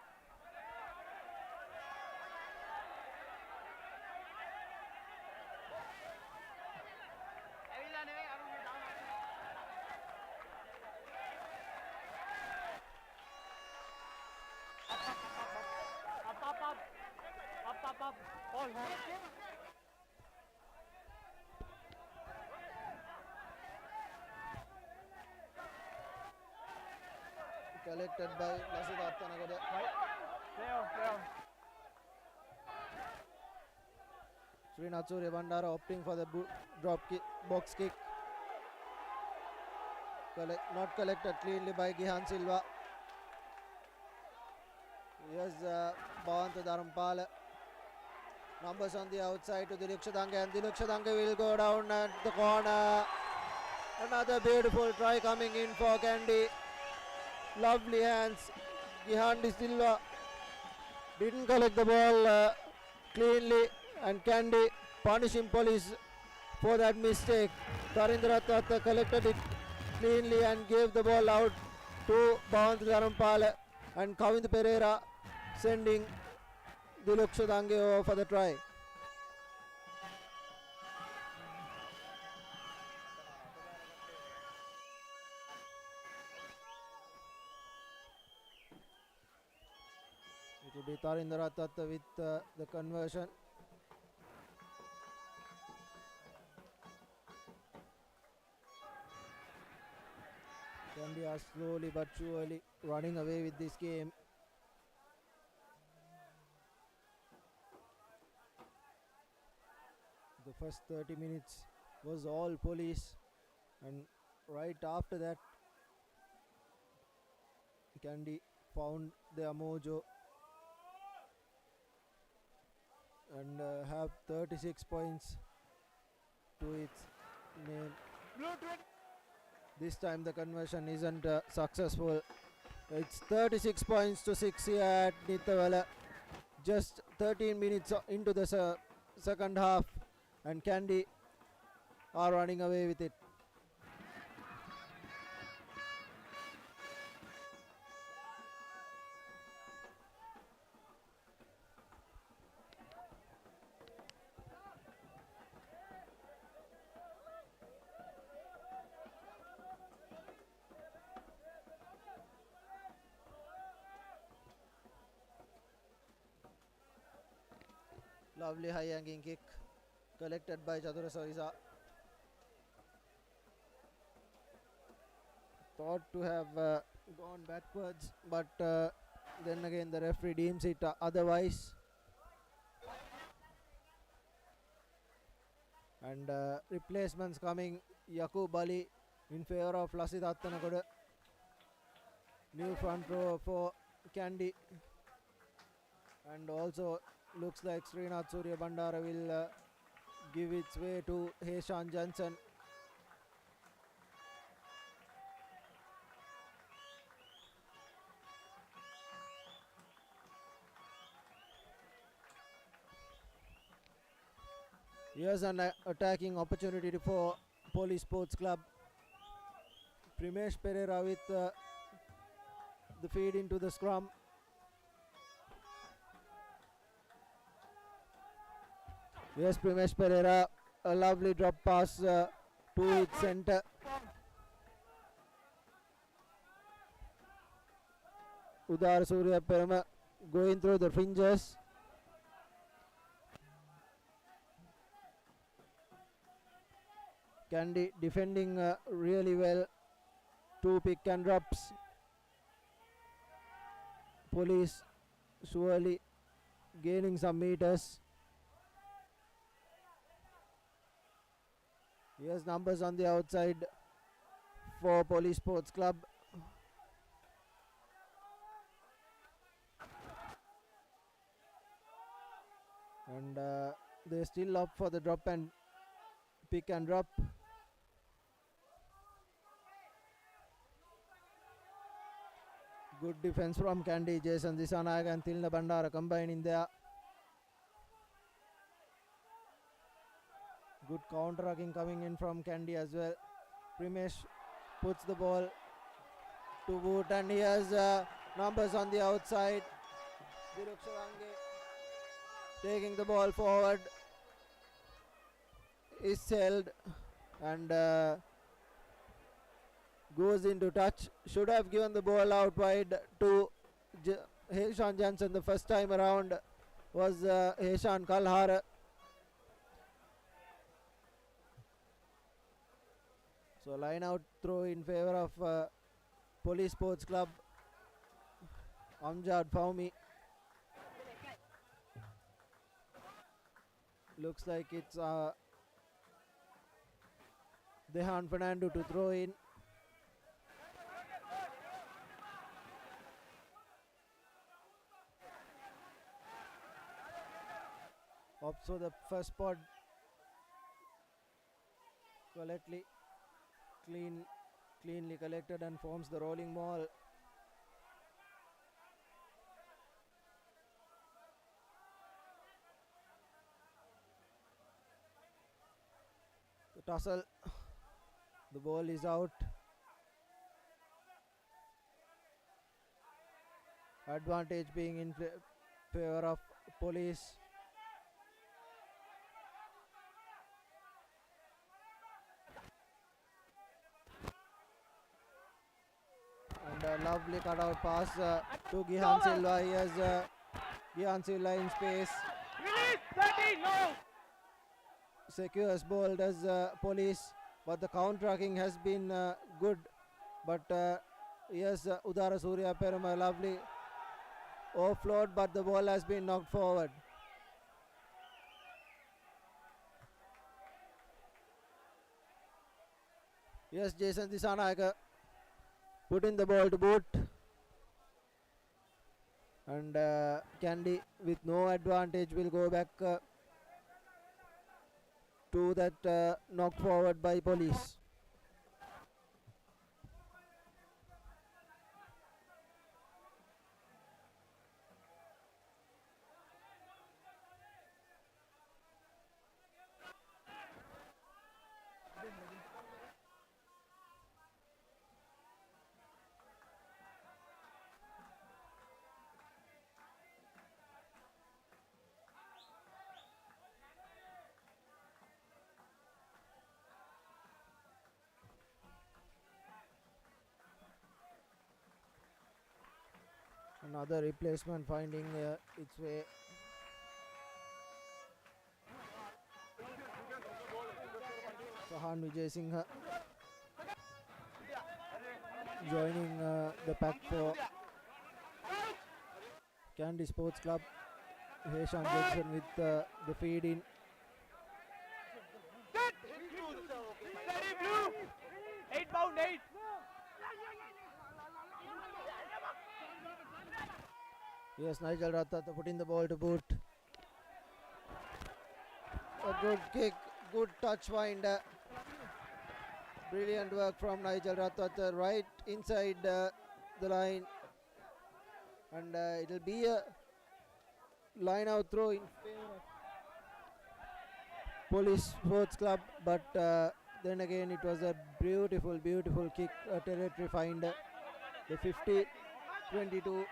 Up. All Collected by Lasit Attanagada. Play on. Srinath Surya Bandara opting for the drop kick, box kick. Not collected cleanly by Gihan Silva. Here's Bhavanta Dharampala. Numbers on the outside to Dilukshadange, and Dilukshadange will go down at the corner. Another beautiful try coming in for Kandy. Lovely hands. Gihan Silva didn't collect the ball cleanly, and Kandy punishing police for that mistake. Tarindra Tatta collected it cleanly and gave the ball out to Bhavanta Dharampala, and Kavind Pereira sending Dilukshadange over for the try. It will be Tarindra Tatta with the conversion. Kandy are slowly but surely running away with this game. The first 30 minutes was all police, and right after that Kandy found their mojo and have 36 points to its name. This time the conversion isn't successful. It's 36 points to 6 here at Nithavala. Just 13 minutes into the second half, and Kandy are running away with it. Lovely high hanging kick collected by Chatura Sarisa. Thought to have gone backwards, but then again the referee deems it otherwise. And replacements coming. Yakub Ali in favor of Lasit Attanakoda. New front row for Kandy. And also looks like Srinath Surya Bandara will give its way to Heshan Johnson. Here's an attacking opportunity for Police Sports Club. Primesh Pereira with the feed into the scrum. Yes, Primesh Pereira, a lovely drop pass to its center. Udar Surya Perama going through the fringes. Kandy defending really well. 2 pick and drops. Police surely gaining some meters. Here's numbers on the outside for Police Sports Club. And they're still up for the drop and pick and drop. Good defense from Kandy, Jason Disanayak and Tilna Bandara combining there. Good counter-attacking coming in from Kandy as well. Primesh puts the ball to boot and he has numbers on the outside. Diluk Sharange taking the ball forward. Is held and goes into touch. Should have given the ball out wide to Heshan Jansen the first time around. Was Heshan Kalhar. So line out throw in favor of Police Sports Club. Amjad Faumi. Looks like it's Dehan Fernando to throw in. Up so the first spot cleanly collected and forms the rolling ball. The tussle, the ball is out. Advantage being in favor of Police. And a lovely cutout pass to Gihan Silva. He has Gihan Silva in space. Secures ball does Police, but the counter-attacking has been good. But yes, Udara Surya Peruma, lovely offload, but the ball has been knocked forward. Yes, Jason Disanayak putting the ball to boot. And Kandy with no advantage will go back to that knocked forward by Police. Another replacement finding its way. Sahan Vijay Singh joining the pack for Kandy Sports Club. Heshan Jackson with the feed in. Steady blue! 8 bound 8! Yes, Nigel Rathata putting the ball to boot. A good kick, good touch find. Brilliant work from Nigel Rathata right inside the line. And it'll be a line out throw in favor of Police Sports Club. But then again, it was a beautiful kick, territory find. The 50-22.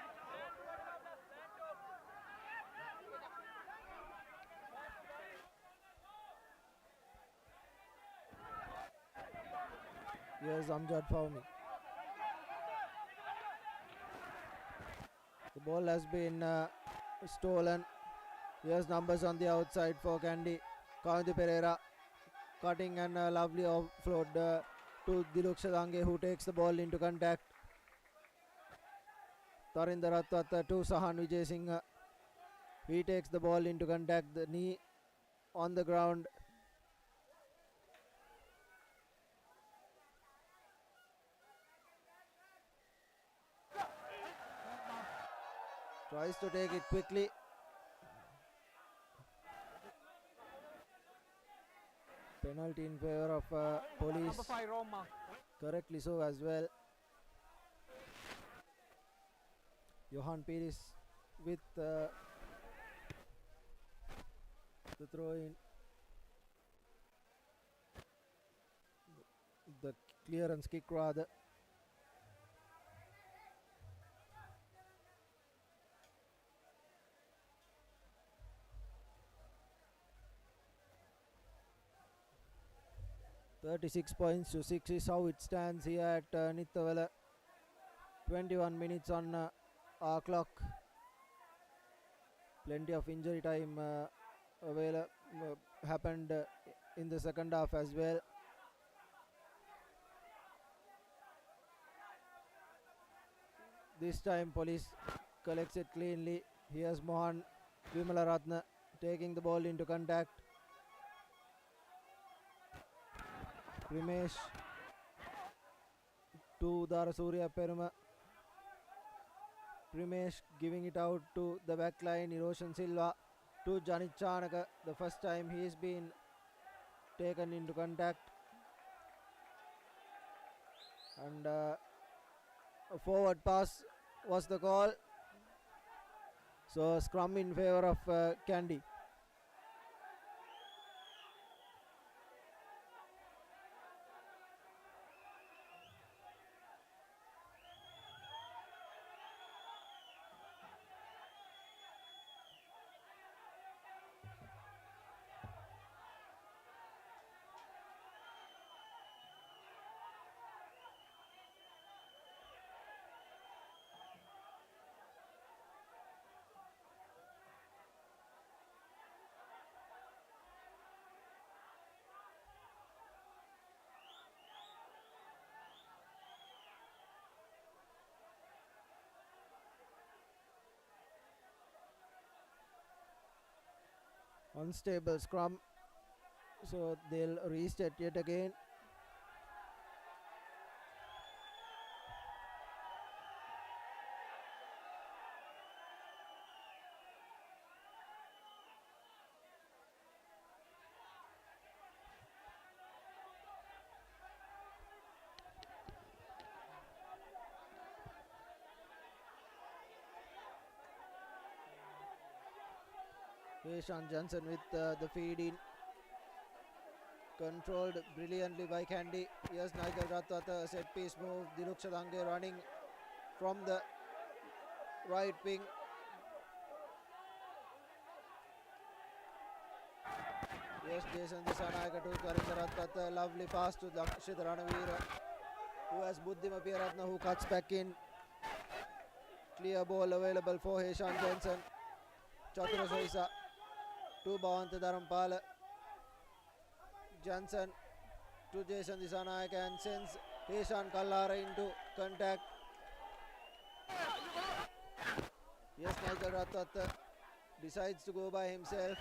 Here's Amjad Fawmi. The ball has been stolen. Here's numbers on the outside for Kandy. Kandy Pereira cutting and a lovely offload to Diluk Shadange, who takes the ball into contact. Tarinder Ratwat to Sahan Vijay Singh. He takes the ball into contact, the knee on the ground. Tries to take it quickly. Penalty in favor of Police. Number 5, Roma. Correctly so as well. Johan Pires with the throw in. The clearance kick rather. $36 points to 6 is how it stands here at Nittawala. 21 minutes on our clock. Plenty of injury time happened in the second half as well. This time Police collects it cleanly. Here's Mohan Vimalaratna taking the ball into contact. Primesh to Darasurya Peruma. Primesh giving it out to the back line. Eroshan Silva to Janit Chanaka. The first time he's been taken into contact. And a forward pass was the call. So scrum in favor of Kandy. Unstable scrum, so they'll restart yet again. Ishan Johnson with the feed in. Controlled brilliantly by Kandy. Yes, Nigel Ratwata, set piece move. Diluk Shadange running from the right wing. Yes, Jason Disanayaka to Karinda Ratwata. Lovely pass to Dakshit Ranavira, who has Buddhima Piyaratna, who cuts back in. Clear ball available for Ishan Johnson. Chatura Soisa to Bhavanta Dharampala. Johnson to Jason Disanayaka and sends Ishan Kallara into contact. Yes, Nigel Ratwat decides to go by himself.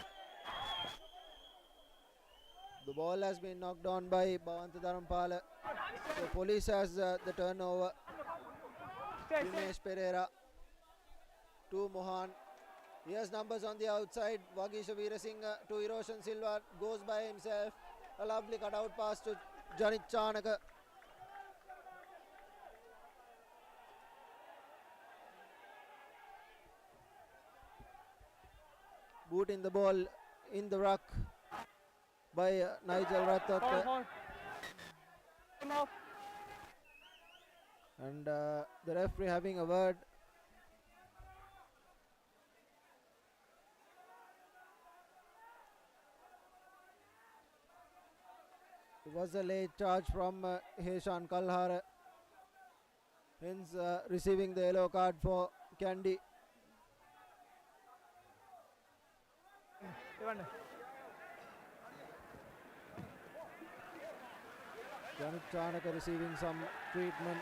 The ball has been knocked on by Bhavanta Dharampala. So Police has the turnover. Primesh Pereira to Mohan. He has numbers on the outside. Vagisha Veerasinghe to Eroshan Silva, goes by himself. A lovely cutout pass to Janit Chanaka. Booting the ball in the ruck by Nigel Ratwat. And the referee having a word. It was a late charge from Heshan Kalhara, hence receiving the yellow card for Kandy. Janit Chanaka receiving some treatment.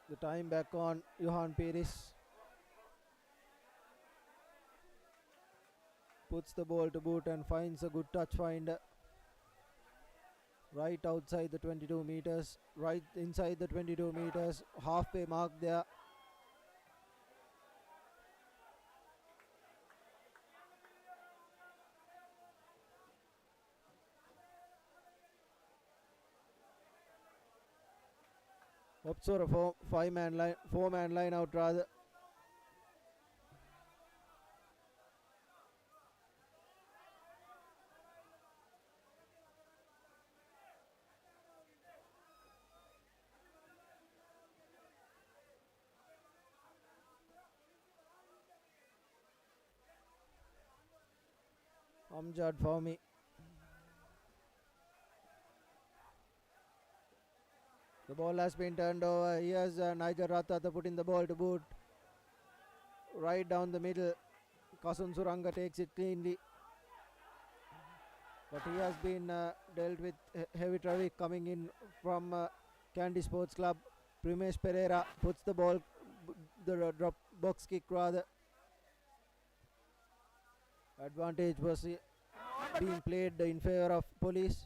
The time back on Johan Pires. Puts the ball to boot and finds a good touch finder. Right outside the 22 meters, right inside the 22 meters, halfway mark there. Oops, or a four-man line out rather. Amjad for me. The ball has been turned over. Here's Niger Ratata putting the ball to boot. Right down the middle. Kasun Suranga takes it cleanly. But he has been dealt with heavy traffic coming in from Kandy Sports Club. Primesh Pereira puts the ball, the drop box kick rather. Advantage was being played in favor of Police.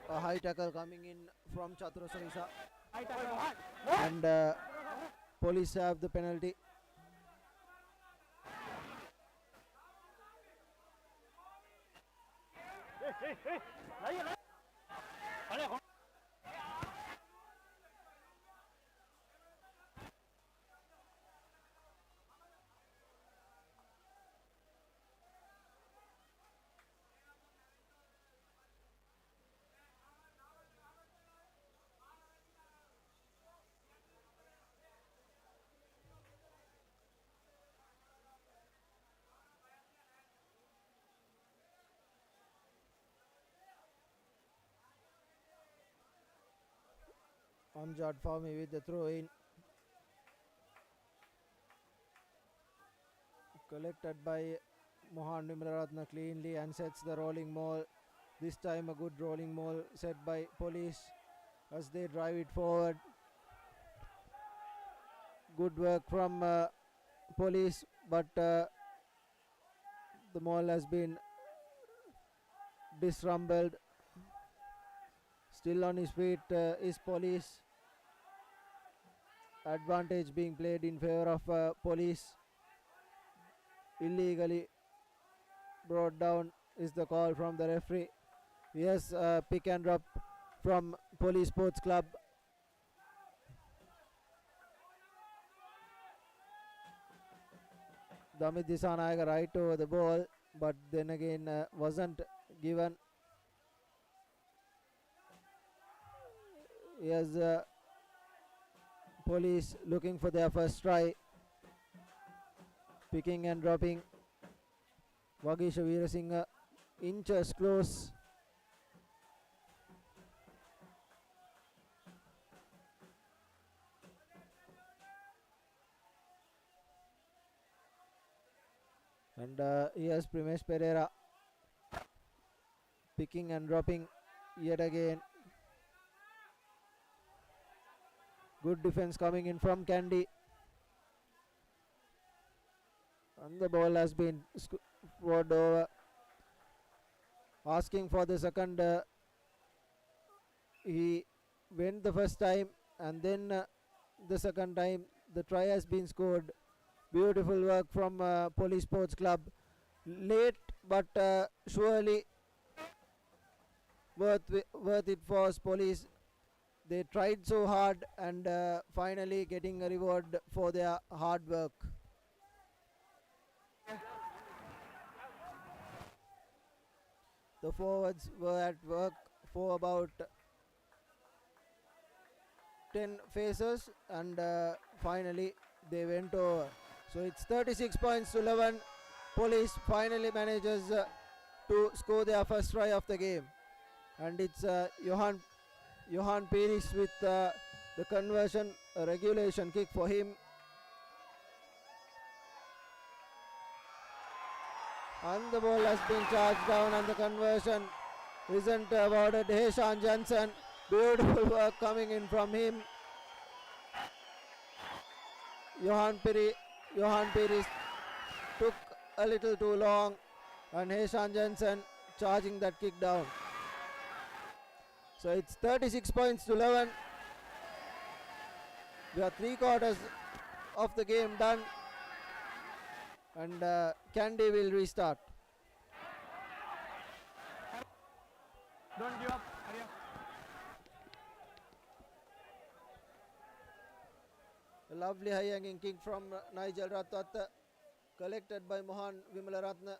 A high tackle coming in from Chatura Sarisa. And Police have the penalty. Amjad Fahmy with the throw in. Collected by Mohan Nimraratna cleanly and sets the rolling maul. This time a good rolling maul set by Police as they drive it forward. Good work from Police, but the maul has been disrumbled. Still on his feet is Police. Advantage being played in favor of Police. Illegally brought down is the call from the referee. Yes, pick and drop from Police Sports Club. Damit Disanayaga right over the ball, but then again wasn't given. Yes, Police looking for their first try. Picking and dropping. Vagisha Veerasinghe inches close. And here's Primesh Pereira picking and dropping yet again. Good defense coming in from Kandy. And the ball has been scored over. Asking for the second. He went the first time and then the second time the try has been scored. Beautiful work from Police Sports Club. Late but surely worth it for police. They tried so hard and finally getting a reward for their hard work. The forwards were at work for about 10 phases and finally they went over. So it's 36 points to 11. Police finally manages to score their first try of the game, and it's Johan Pires with the conversion, a regulation kick for him. And the ball has been charged down and the conversion isn't awarded. Heshan Jensen, beautiful work coming in from him. Johan Pires took a little too long and Heshan Jensen charging that kick down. So it's 36 points to 11. We are 3/4 of the game done, and Kandy will restart. Don't give up. Hurry up. A lovely high hanging kick from Nigel Ratwatta, collected by Mohan Vimalaratna.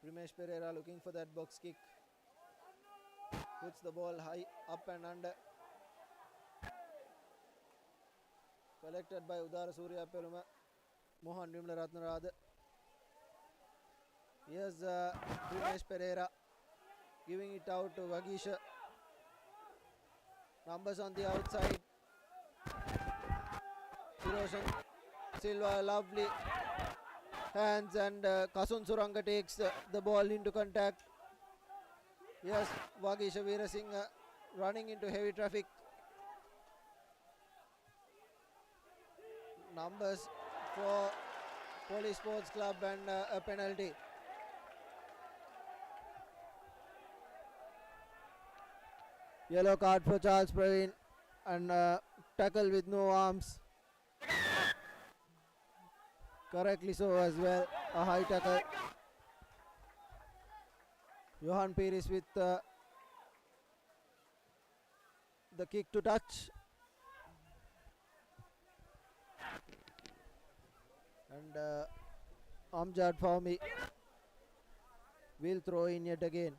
Rimesh Pereira looking for that box kick. Puts the ball high up and under. Collected by Udara Surya Peluma. Mohan Vimalaratna rather. Here's Rimesh Pereira giving it out to Vagisha. Numbers on the outside. Hiroshan Silva, lovely hands, and Kasun Suranga takes the ball into contact. Yes, Vagisha Veerasinghe running into heavy traffic. Numbers for Police Sports Club and a penalty. Yellow card for Charles Praveen and tackle with no arms. Correctly so as well, a high tackle. Johan Pires with the kick to touch. And Amjad Fahmy will throw in yet again.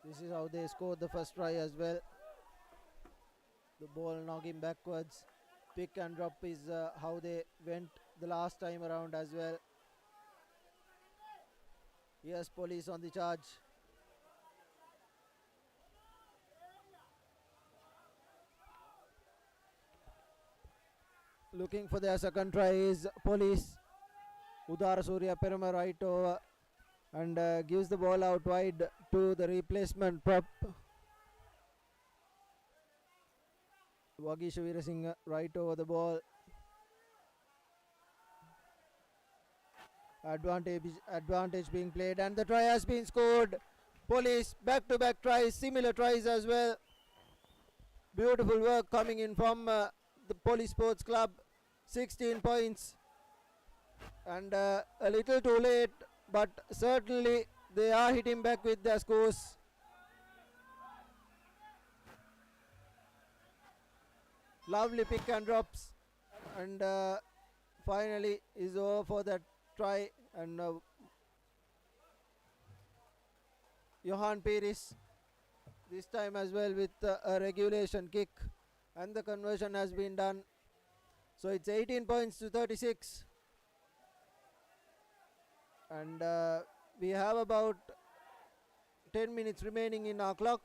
This is how they scored the first try as well. The ball knocking backwards. Pick and drop is how they went the last time around as well. Yes, police on the charge. Looking for their second try is police. Udara Surya Peruma right over and gives the ball out wide to the replacement prop. Vagisha Veerasinghe right over the ball. Advantage being played and the try has been scored. Police back-to-back tries, similar tries as well. Beautiful work coming in from the Police Sports Club. 16 points and a little too late, but certainly they are hitting back with their scores. Lovely pick and drops, and finally is over for that try, and Johan Pires this time as well with a regulation kick, and the conversion has been done. So it's 18 points to 36. And we have about 10 minutes remaining in our clock,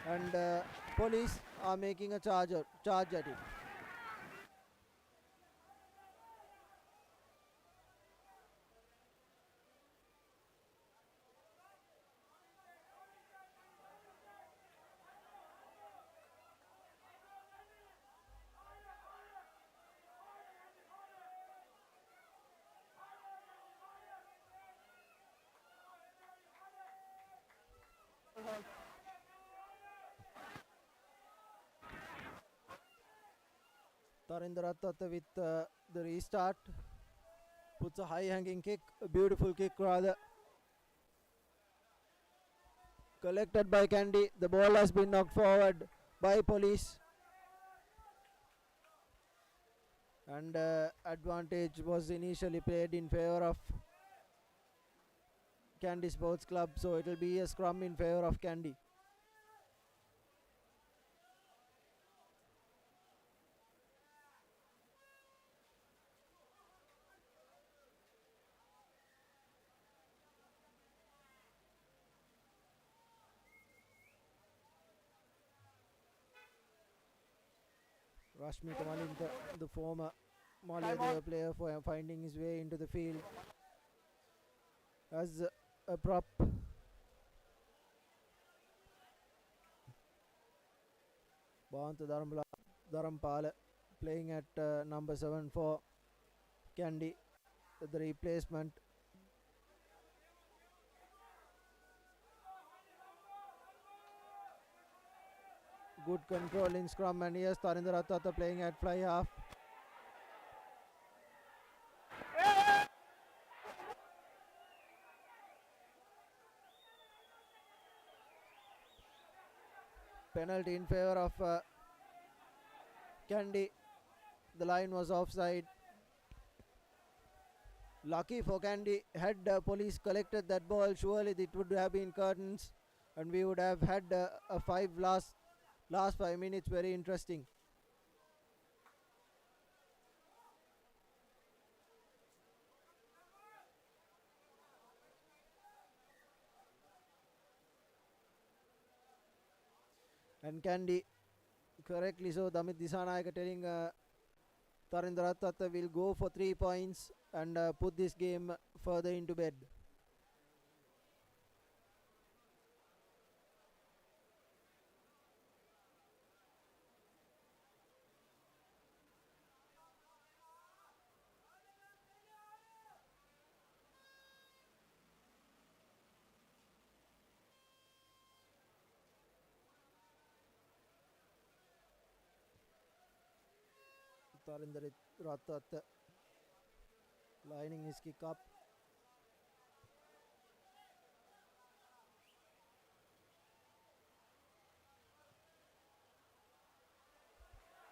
and police are making a charge at it. Tarinder Attata with the restart. Puts a high hanging kick, a beautiful kick rather. Collected by Kandy. The ball has been knocked forward by Police. And advantage was initially played in favor of Kandy Sports Club, so it will be a scrum in favor of Kandy. Rashmi Kamalinta, the former Malayadeva player, for finding his way into the field as a prop. Bhavanta Dharampala playing at number 7 for Kandy, the replacement. Good control in scrum, and yes, Tarinder Attata playing at fly half. Penalty in favor of Kandy. The line was offside. Lucky for Kandy, had Police collected that ball, surely it would have been curtains, and we would have had a last 5 minutes very interesting. And Kandy, correctly so, Damit Disanayaka telling Tarinder Attata will go for 3 points and put this game further into bed. Tarinder Attata lining his kick up.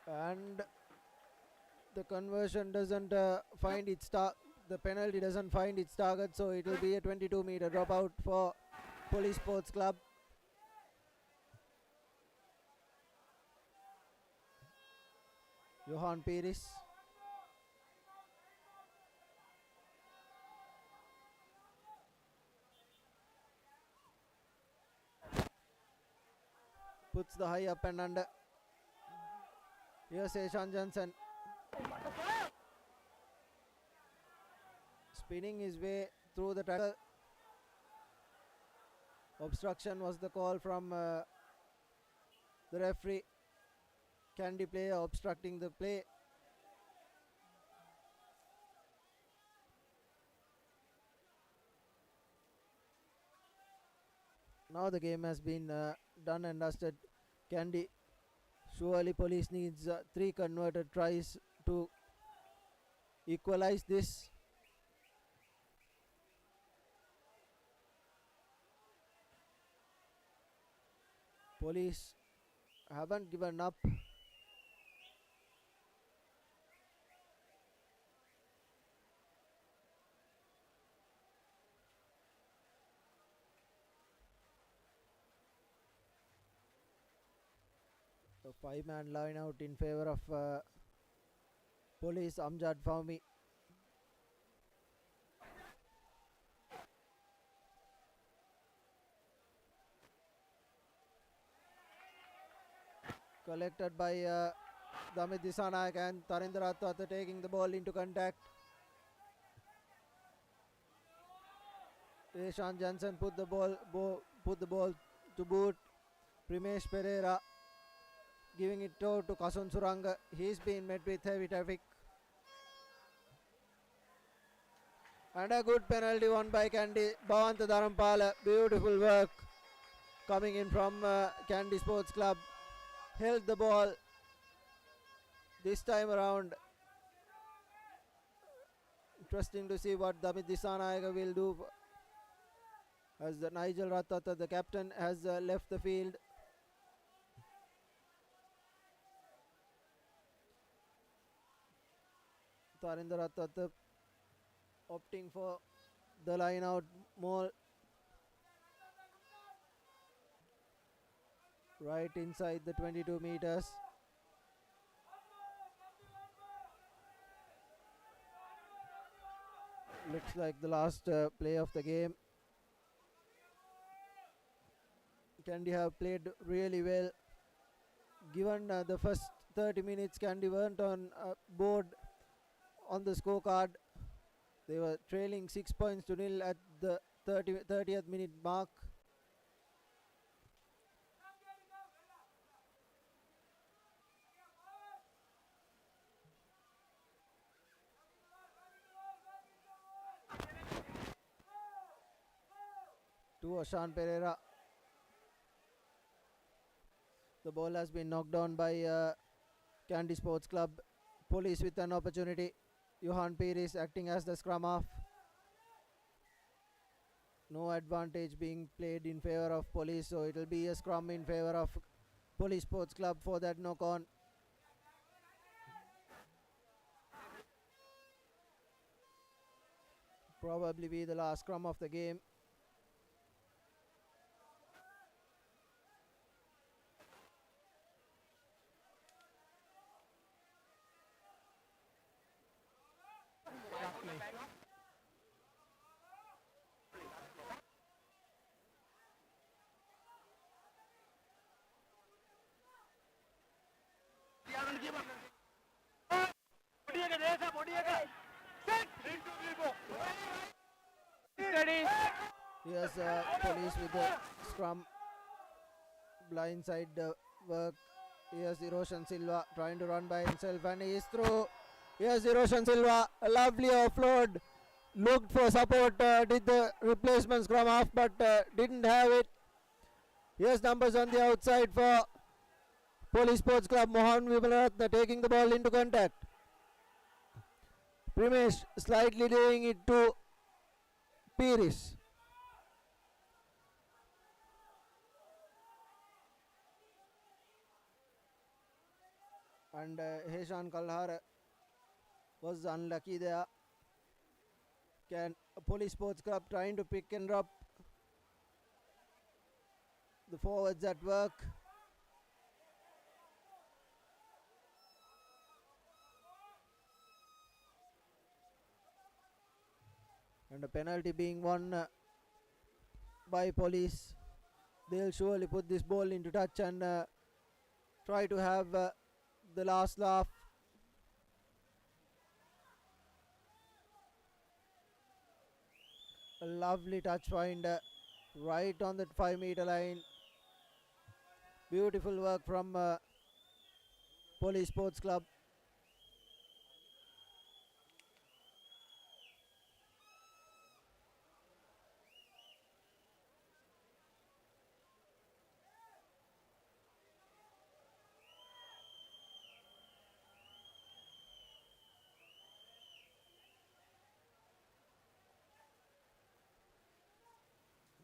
And the conversion doesn't find its the penalty doesn't find its target, so it will be a 22-meter dropout for Police Sports Club. Johan Pires. Puts the high up and under. Here's Eshan Johnson. Spinning his way through the tackle. Obstruction was the call from the referee. Kandy player obstructing the play. Now the game has been done and dusted. Kandy, surely Police needs 3 converted tries to equalize this. Police haven't given up. The 5-man line out in favor of Police. Amjad Fahmi. Collected by Damit Disanayak, and Tarinder Attata taking the ball into contact. Eshan Johnson put the ball to boot. Primesh Pereira giving it to Kasun Suranga. He's been met with heavy traffic. And a good penalty won by Kandy. Bhavanta Dharampala, beautiful work coming in from Kandy Sports Club. Held the ball this time around. Interesting to see what Damit Dissanayake will do, as the Nigel Ratata, the captain, has left the field. Tarinder Ratata opting for the line out more right inside the 22 meters. Looks like the last play of the game. Kandy have played really well. Given the first 30 minutes, Kandy weren't on board on the scorecard. They were trailing 6 points to nil at the 30th minute mark. To Ashan Pereira. The ball has been knocked down by Kandy Sports Club. Police with an opportunity. Johan Pires acting as the scrum half. No advantage being played in favor of Police, so it will be a scrum in favor of Police Sports Club for that knock on. Probably be the last scrum of the game. Here's Police with the scrum. Blindside work. Here's Eroshan Silva trying to run by himself, and he is through. Here's Eroshan Silva, a lovely offload. Looked for support, did the replacement scrum half, but didn't have it. Here's numbers on the outside for Police Sports Club. Mohan Vimalaratna taking the ball into contact. Primesh slightly doing it to Pires. And Heshan Kalhar was unlucky there. Police Sports Club trying to pick and drop the forwards at work. And a penalty being won by Police. They'll surely put this ball into touch and try to have the last laugh. A lovely touch find right on that 5-meter line. Beautiful work from Police Sports Club.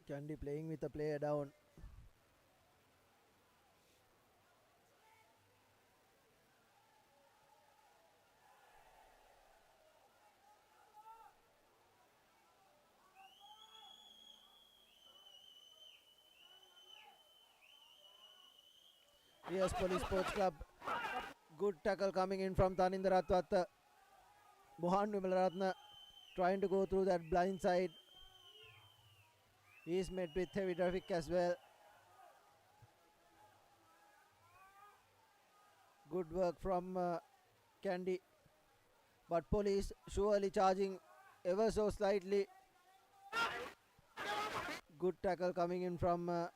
Kandy playing with a player down. Yes, Police Sports Club. Good tackle coming in from Taninder Ratwat. Mohan Vimalaratna trying to go through that blind side. He is met with heavy traffic as well. Good work from Kandy. But Police surely charging ever so slightly. Good tackle coming in from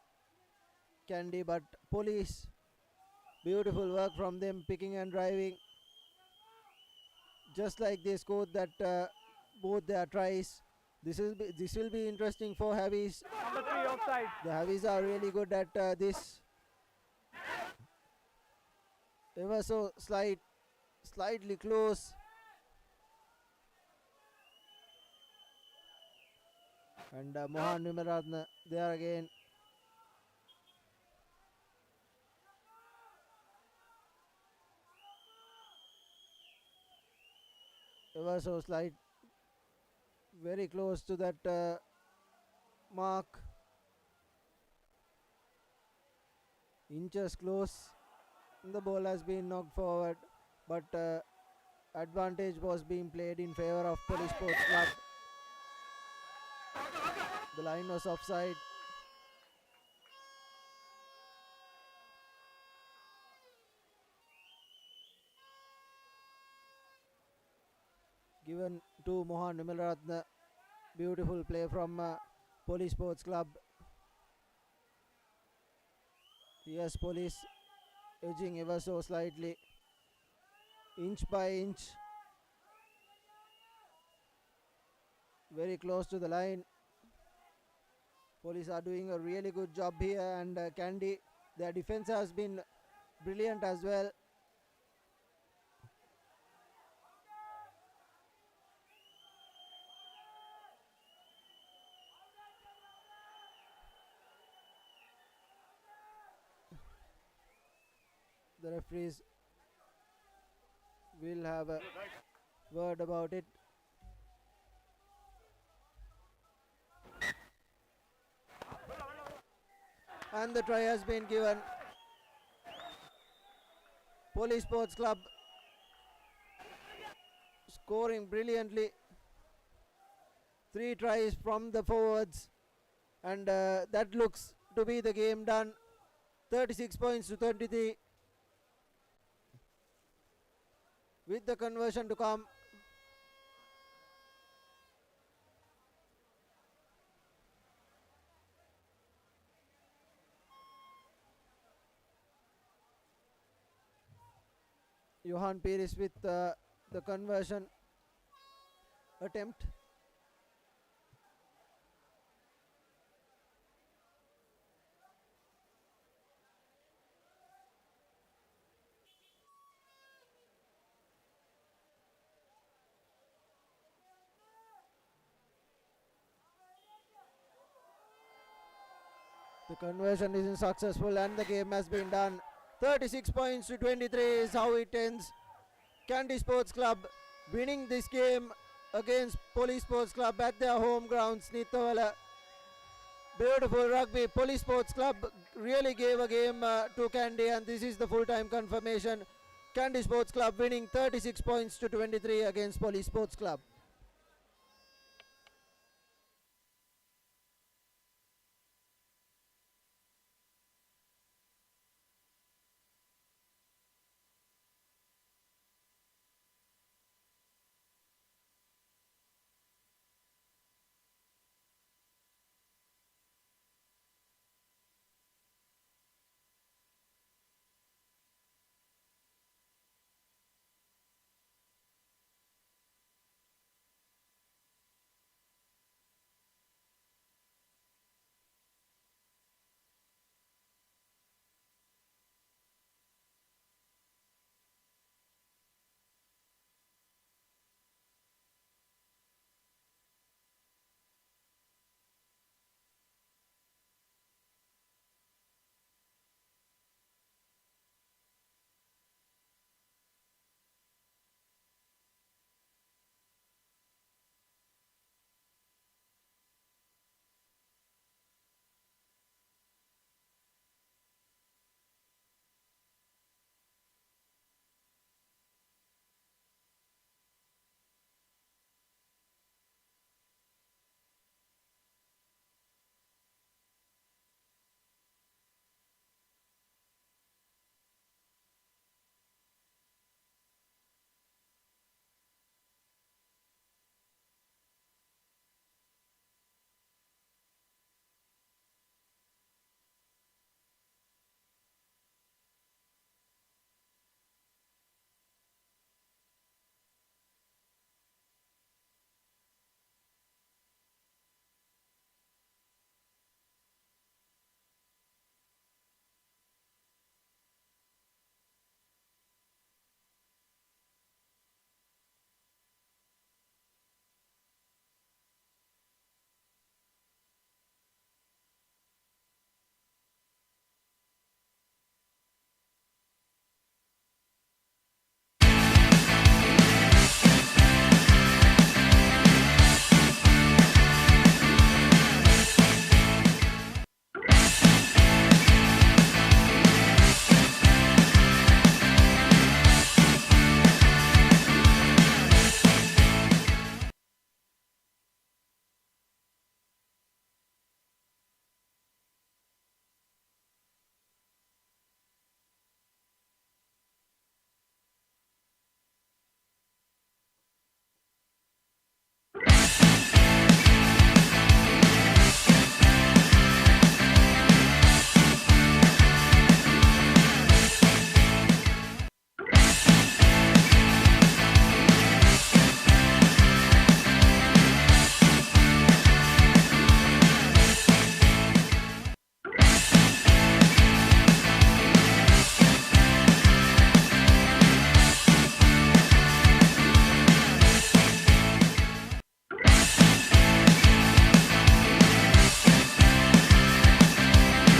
Kandy, but Police, beautiful work from them, picking and driving. Just like they scored that both their tries. This will be interesting for Havies. Number 3 offside. The Havies are really good at this. Ever so slight slightly close. And Mohan Nimaratna there again. Ever so slight, very close to that mark. Inches close. The ball has been knocked forward, but advantage was being played in favor of Police Sports Club. The line was offside. Given to Mohan Nimaratna. Beautiful play from Police Sports Club. Yes, Police edging ever so slightly, inch by inch, very close to the line. Police are doing a really good job here, and Kandy, their defense has been brilliant as well. The referees will have a word about it. And the try has been given. Police Sports Club scoring brilliantly. 3 tries from the forwards, and that looks to be the game done. 36 points to 23. With the conversion to come. Johan Pires with the conversion attempt. The conversion isn't successful and the game has been done. 36 points to 23 is how it ends. Kandy Sports Club winning this game against Police Sports Club at their home ground, Snithavala. Beautiful rugby. Police Sports Club really gave a game to Kandy, and this is the full-time confirmation. Kandy Sports Club winning 36 points to 23 against Police Sports Club.